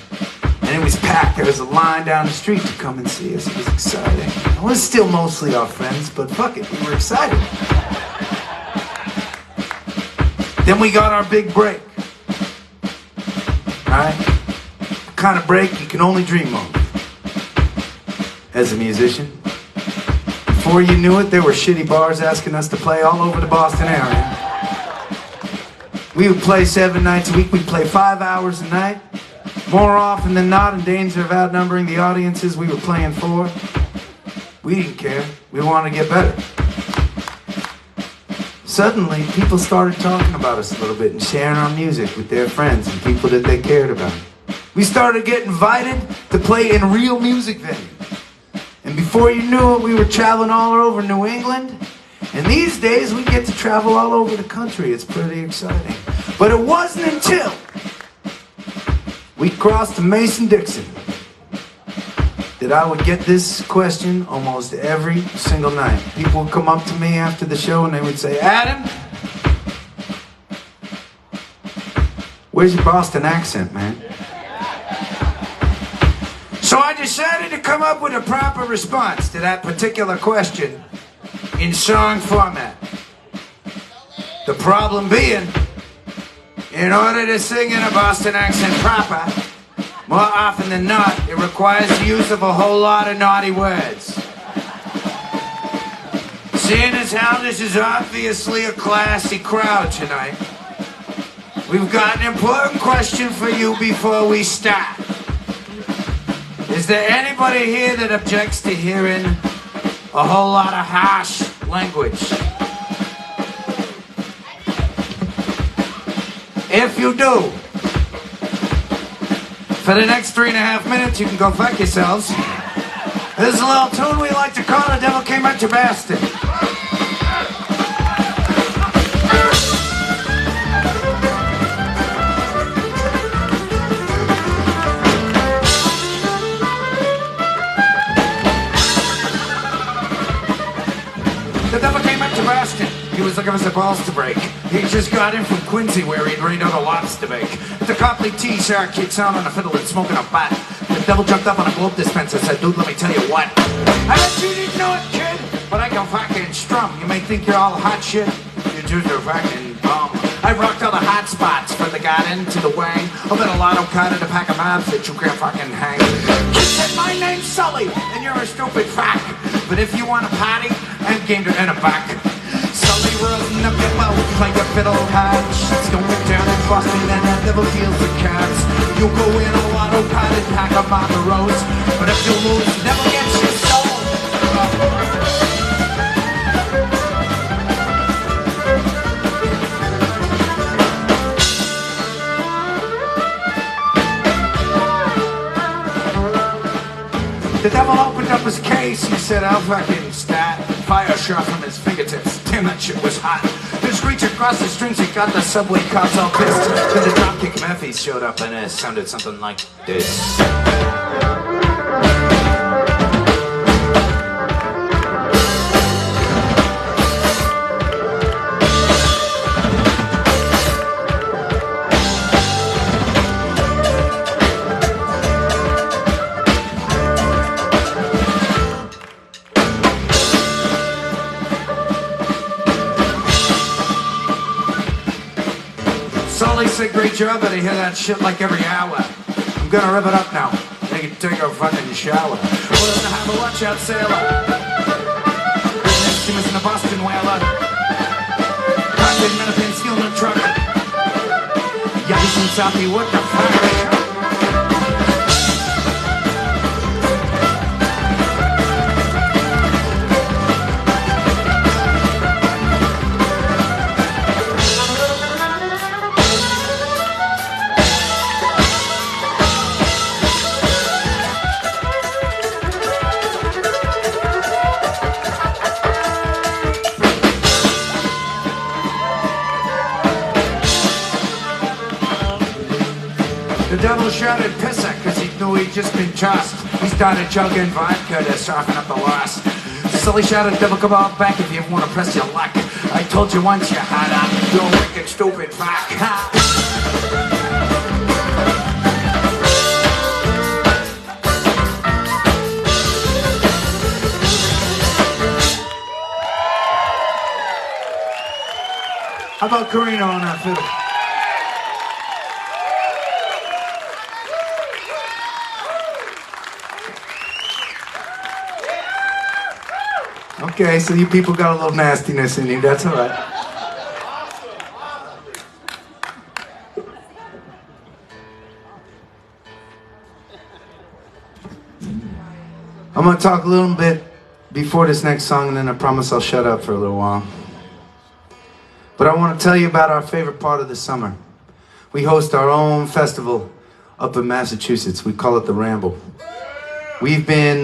And it was packed. There was a line down the street to come and see us. It was exciting. It was still mostly our friends, but fuck it, we were excited. Then we got our big break. Alright? The kind of break you can only dream of as a musician. Before you knew it, there were shitty bars asking us to play all over the Boston area. We would play 7 nights a week. We'd play 5 hours a night. More often than not, in danger of outnumbering the audiences we were playing for. We didn't care. We wanted to get better. Suddenly, people started talking about us a little bit and sharing our music with their friends and people that they cared about. We started getting invited to play in real music venues. And before you knew it, we were traveling all over New England. And these days, we get to travel all over the country. It's pretty exciting. But it wasn't until we crossed the Mason-Dixon that I would get this question almost every single night. People would come up to me after the show and they would say, Adam, where's your Boston accent, man? So I decided to come up with a proper response to that particular question in song format. The problem being, in order to sing in a Boston accent proper, more often than not, it requires the use of a whole lot of naughty words. Seeing as how this is obviously a classy crowd tonight, we've got an important question for you before we start. Is there anybody here that objects to hearing a whole lot of harsh language? If you do, for the next 3.5 minutes, you can go fuck yourselves. This is a little tune we like to call The Devil Came Out to Boston. The devil came up to Boston. He was looking for some balls to break. He just got in from Quincy where he'd rained out a lobster bake. The Copley tea shark kicks on a fiddle and smoking a bat. The devil jumped up on a globe dispenser and said, dude, let me tell you what. I bet you didn't know it, kid, but I can fucking strum. You may think you're all hot shit. You're just a fucking bum. I rocked all the hot spots from the garden to the wang. I bet a lotto card and a pack of mobs that you can't fucking hang. Kid said, my name's Sully, and you're a stupid fuck. But if you want a party, I'm game to earn a buck. Sully rolling up your boat, play your fiddle hard. Shit's going down in Boston and that never feels the cards. You'll go in a lotto card and pack up on the roads. But if you lose, you never get your soul. The devil opened up his case, he said, I'll fucking stat. Fire shot from his fingertips, damn that shit was hot. Just reach across the strings, he got the subway cops all pissed. Then the Dropkick Murphys showed up and it sounded something like this. Sully said, great job, but I hear that shit like every hour. I'm gonna rip it up now. They can take a fucking shower. Well, in the harbor, watch out, sailor. Next to us in the Boston whaler. Convict Minnepen stealing a truck. Yikes and Southie, what the fuck? The devil shouted pisser because he knew he'd just been tossed. He started chugging vodka to soften up the loss. Sully shouted, devil, come on back if you ever want to press your luck. I told you once, you hot up, you're a wicked stupid fuck. How about Carino on that fiddle? Okay, so you people got a little nastiness in you, that's all right. I'm going to talk a little bit before this next song, and then I promise I'll shut up for a little while. But I want to tell you about our favorite part of the summer. We host our own festival up in Massachusetts. We call it the Ramble. We've been,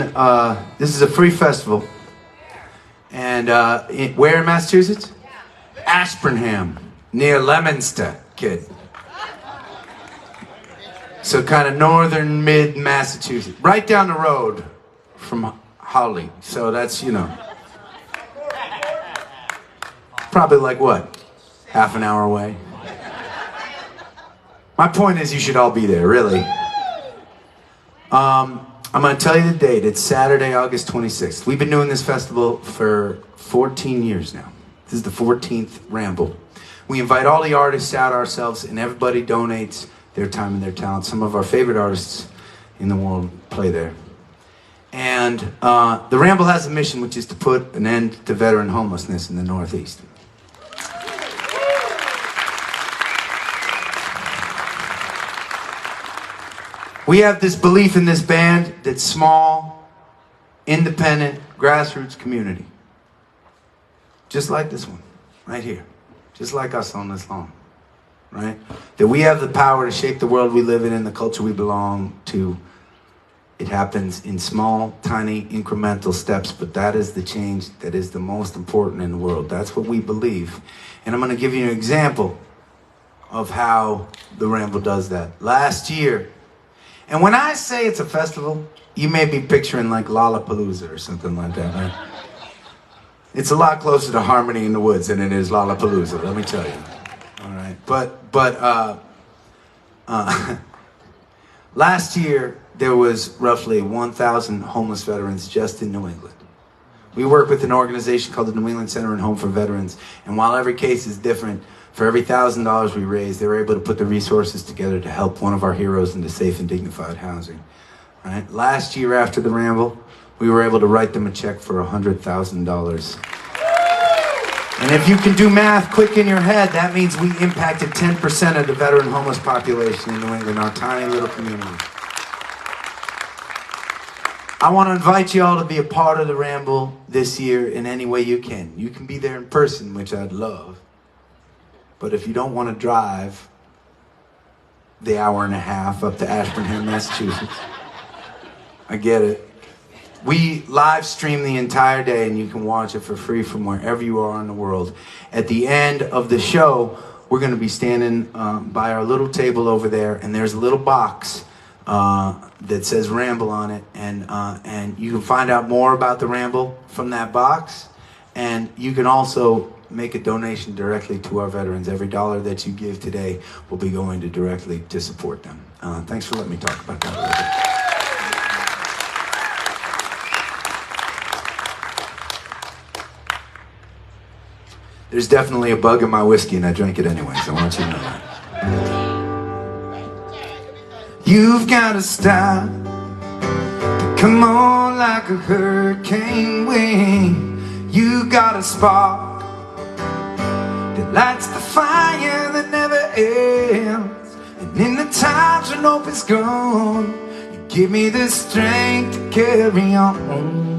this is a free festival. And where in Massachusetts? Ashburnham, near Leominster, kid. So kind of northern mid-Massachusetts. Right down the road from hawley. So that's, you know, probably like what? Half an hour away. My point is you should all be there, really. I'm going to tell you the date. It's Saturday, August 26th. We've been doing this festival for 14 years now. This is the 14th Ramble. We invite all the artists out ourselves, and everybody donates their time and their talent. Some of our favorite artists in the world play there. And the Ramble has a mission, which is to put an end to veteran homelessness in the Northeast. We have this belief in this band that's small, independent, grassroots community. Just like this one, right here. Just like us on this lawn, right? That we have the power to shape the world we live in and the culture we belong to. It happens in small, tiny, incremental steps, but that is the change that is the most important in the world. That's what we believe. And I'm going to give you an example of how the Ramble does that. Last year, and when I say it's a festival, you may be picturing like Lollapalooza or something like that, right? It's a lot closer to Harmony in the Woods than it is Lollapalooza, let me tell you. All right, but last year there was roughly 1,000 homeless veterans just in New England. We work with an organization called the New England Center and Home for Veterans, and while every case is different, for every $1,000 we raise, they were able to put the resources together to help one of our heroes into safe and dignified housing. Right? Last year after the Ramble, we were able to write them a check for $100,000. And if you can do math quick in your head, that means we impacted 10% of the veteran homeless population in New England, our tiny little community. I want to invite you all to be a part of the Ramble this year in any way you can. You can be there in person, which I'd love. But if you don't want to drive the hour and a half up to Ashburnham, Massachusetts, I get it. We live stream the entire day, and you can watch it for free from wherever you are in the world. At the end of the show, we're going to be standing by our little table over there, and there's a little box that says Ramble on it, and you can find out more about the Ramble from that box, and you can also make a donation directly to our veterans. Every dollar that you give today will be going directly to support them. Thanks for letting me talk about that a little bit. There's definitely a bug in my whiskey, and I drank it anyway, so I want you to know that. You've got a style to come on like a hurricane wind. You got a spark that lights the fire that never ends. And in the times when hope is gone, you give me the strength to carry on.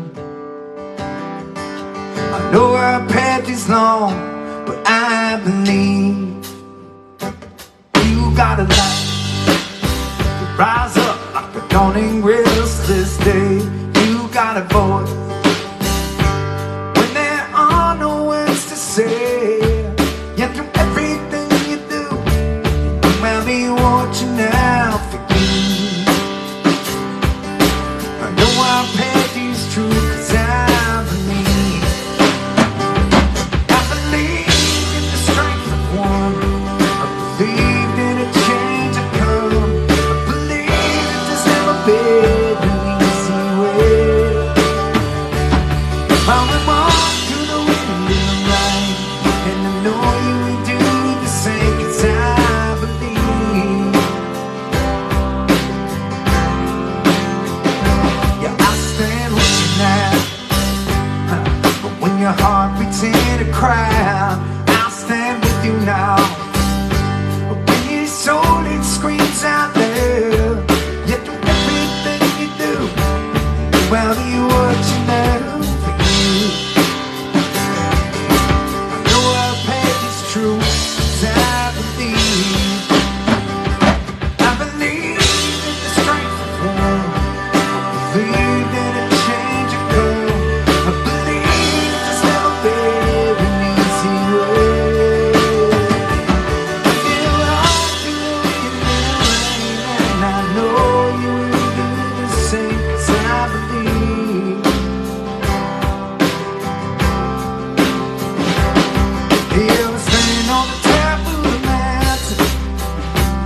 I know our path is long, but I believe you got a light to rise up like the dawning restless day. You got a voice when there are no words to say. Yet through everything you do, you might be watching out for you. I know our path is true, 'cause I believe.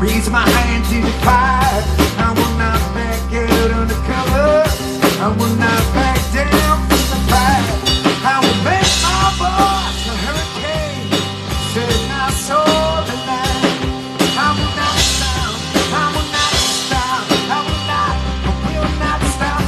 Raise my hand to the fire. I will not back out under cover. I will not back down from the fight. I will make my voice a hurricane, setting my soul alight. I will not stop. I will not stop. I will not. I will not stop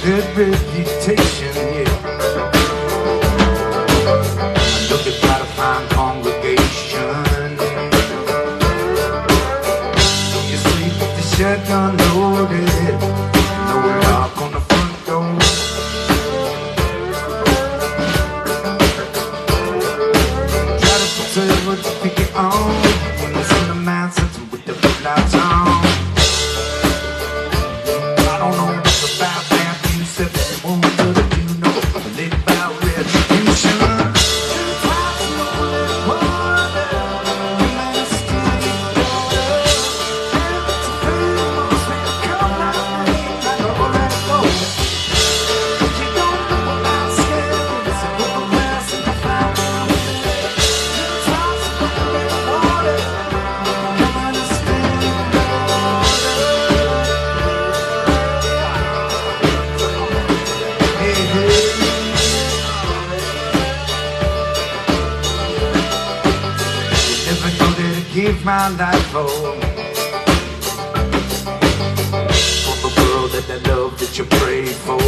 that reputation, yeah. I'm looking for a fine congregation. You sleep with the shotgun loaded, no lock on the front door. Try to pretend what you think you own when it's in the mountains with the lights on. I don't know much about that music, but you know a little about retribution. Give my life for the world that I love, that you pray for.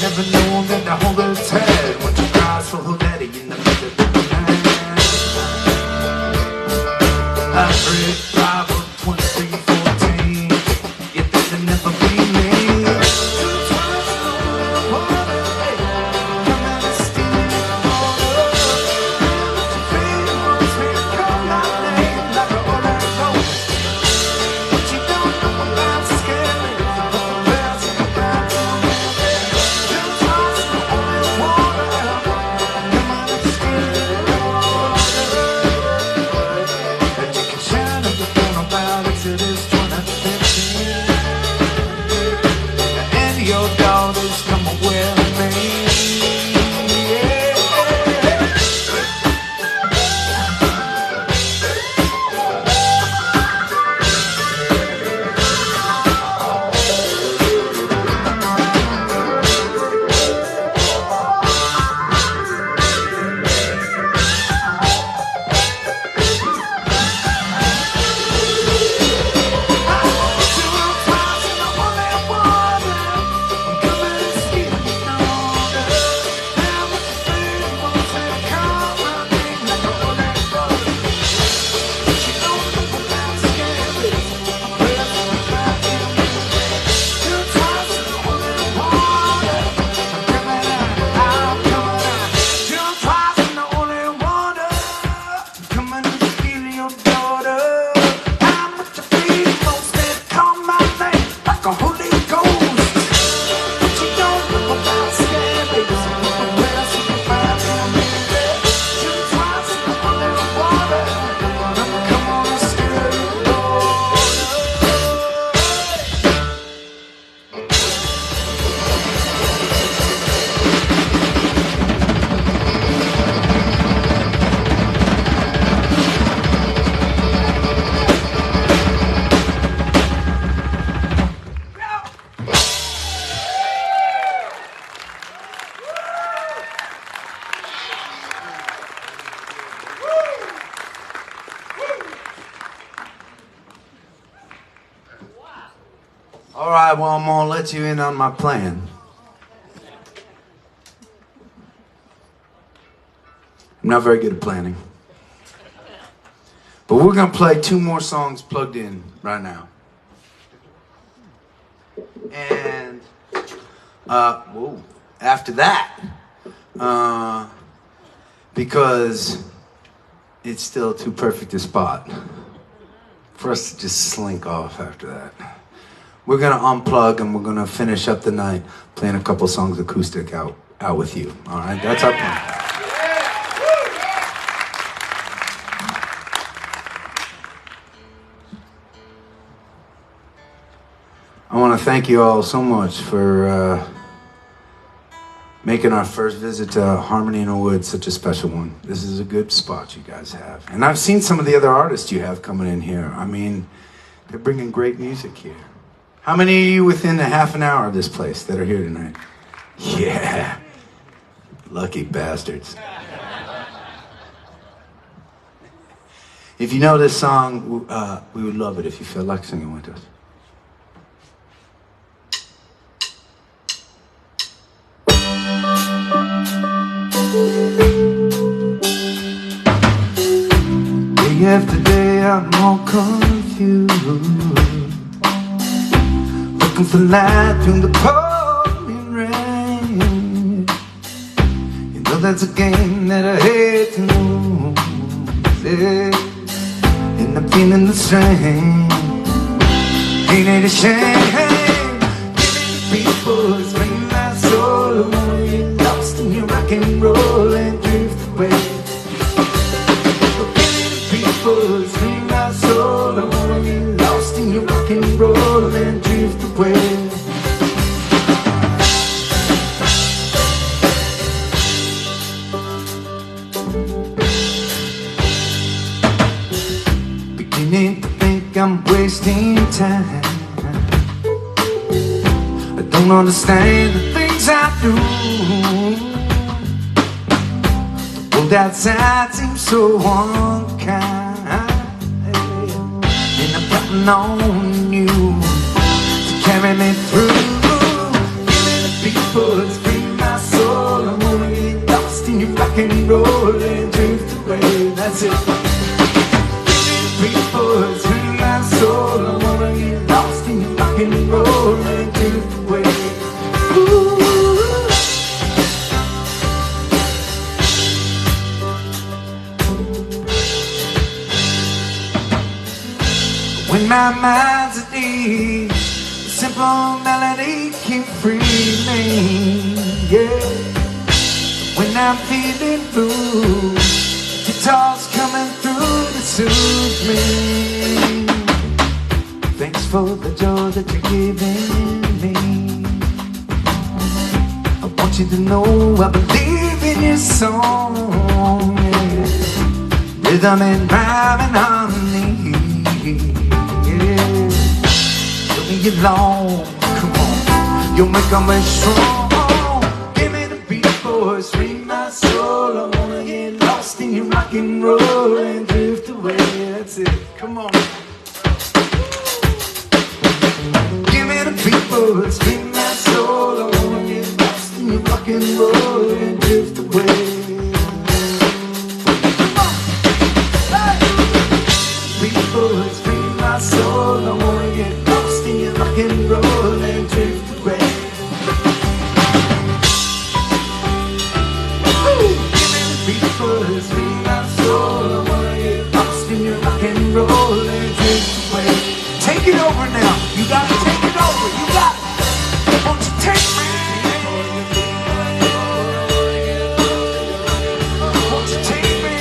Never known that the hold its head when she cries for her daddy in the middle of the night. I read Bible 23:14. Yet that'll never be me. All right, well, I'm gonna let you in on my plan. I'm not very good at planning. But we're gonna play 2 more songs plugged in right now. And, after that, because it's still too perfect a spot for us to just slink off after that. We're gonna unplug and we're gonna finish up the night playing a couple songs acoustic out with you. All right, that's our plan. I want to thank you all so much for making our first visit to Harmony in the Woods such a special one. This is a good spot you guys have. And I've seen some of the other artists you have coming in here. I mean, they're bringing great music here. How many of you within a half an hour of this place that are here tonight? Yeah. Lucky bastards. If you know this song, we would love it if you feel like singing with us. Day after day I'm all confused, looking for light through the pouring rain. You know that's a game that I hate to lose, yeah. And I'm feeling the strain. Ain't it a shame? Giving people bring my soul away, lost in your rock and roll and drift away. Bring my soul, I wanna be lost in your rock and roll and drift away. Beginning to think I'm wasting time. I don't understand the things I do. The world outside seems so unkind. On you to carry me through. Give me the people's bring my soul. I wanna get lost in your rock and roll and drift away. That's it. Give me the people's bring my soul. I wanna get lost in your rock and roll and drift away. Ooh. When my mind's at ease, a simple melody can free me, yeah. When I'm feeling blue, guitar's coming through to soothe me. Thanks for the joy that you're giving me. I want you to know I believe in your song, yeah. Rhythm and rhyme and harmony. You long, come on, you'll make me strong. Give me the beat, boys, ring my soul. I wanna get lost in your rock and roll and drift away. That's it, come on. Give me the beat, boys, ring my soul. I wanna get lost in your rock and roll and drift away. Come on, hey! Beat, boys, ring my soul. I wanna get rock and roll and drift away. Give me the beat for this ring my soul. I wanna get lost in your rock and roll and drift away. Take it over now. You gotta take it over. You got it. Won't you take me? Won't you take me?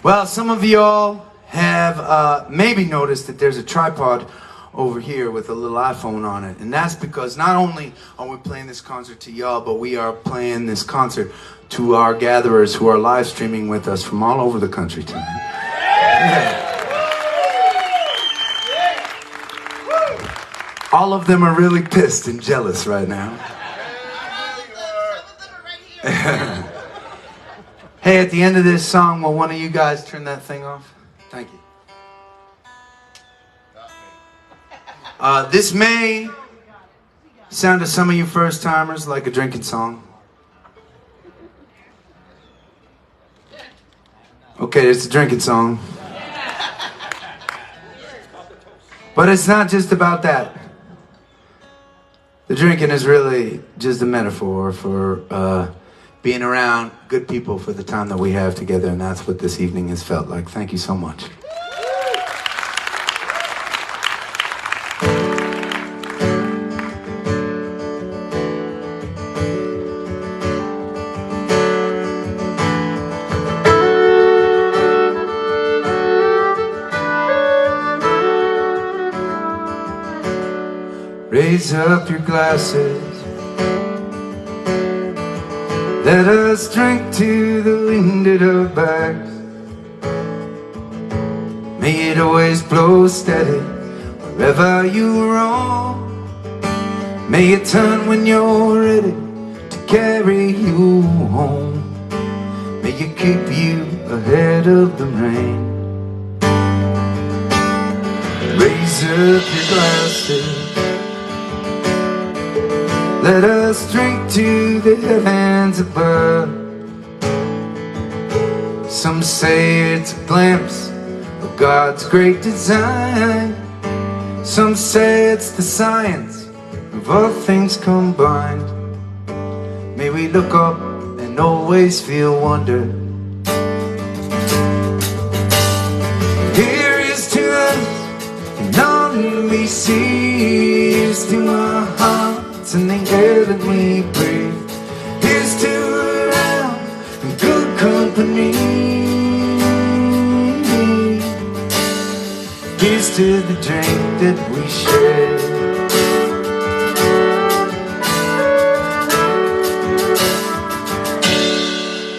Well, some of y'all have maybe noticed that there's a tripod over here with a little iPhone on it. And that's because not only are we playing this concert to y'all, but we are playing this concert to our gatherers who are live streaming with us from all over the country tonight. Yeah. All of them are really pissed and jealous right now. Hey, at the end of this song, will one of you guys turn that thing off? Thank you. This may sound to some of you first-timers like a drinking song. Okay, it's a drinking song. But it's not just about that. The drinking is really just a metaphor for being around good people for the time that we have together, and that's what this evening has felt like. Thank you so much. Raise up your glasses. Let us drink to the wind at our backs. May it always blow steady wherever you roam. May it turn when you're ready to carry you home. May it keep you ahead of the rain. Raise up your glasses. Let us drink to the heavens above. Some say it's a glimpse of God's great design. Some say it's the science of all things combined. May we look up and always feel wonder. Here is to us, and all that we see is to our hearts and the air that we breathe. Here's to around and good company. Here's to the drink that we share.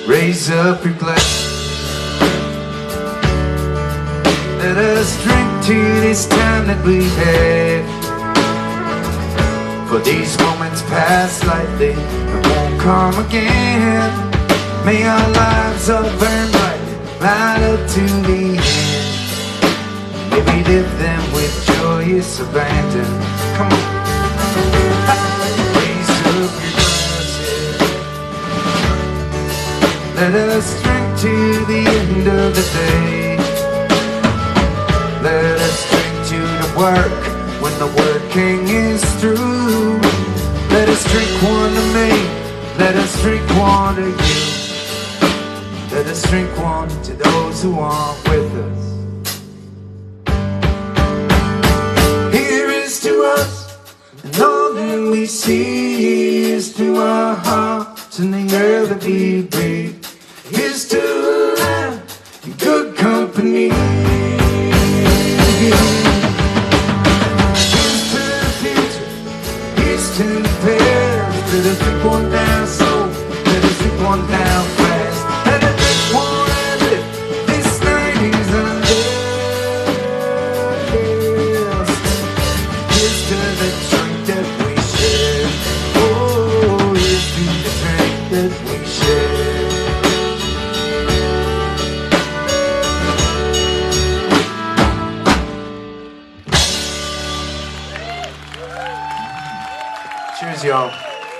Raise up your glass. Let us drink to this time that we've had. For these moments pass lightly and won't come again. May our lives all burn brightly right up to the end. May we live them with joyous abandon. Come on. Raise up your glasses. Let us drink to the end of the day. Let us drink to the work when the working is through. Let us drink one to me. Let us drink one to you. Let us drink one to those who aren't with us. Here is to us, and all that we see is to our hearts and the air that we breathe. Here's to life and good company. To the past, let us drink one down slow, let us drink one down fast. Let us drink one and live, this night is unless. Here's to the drink that we share. Oh, here's to the drink that we share. Cheers, y'all.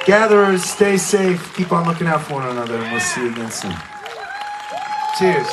Gatherers, stay safe. Keep on looking out for one another, and we'll see you again soon. Cheers.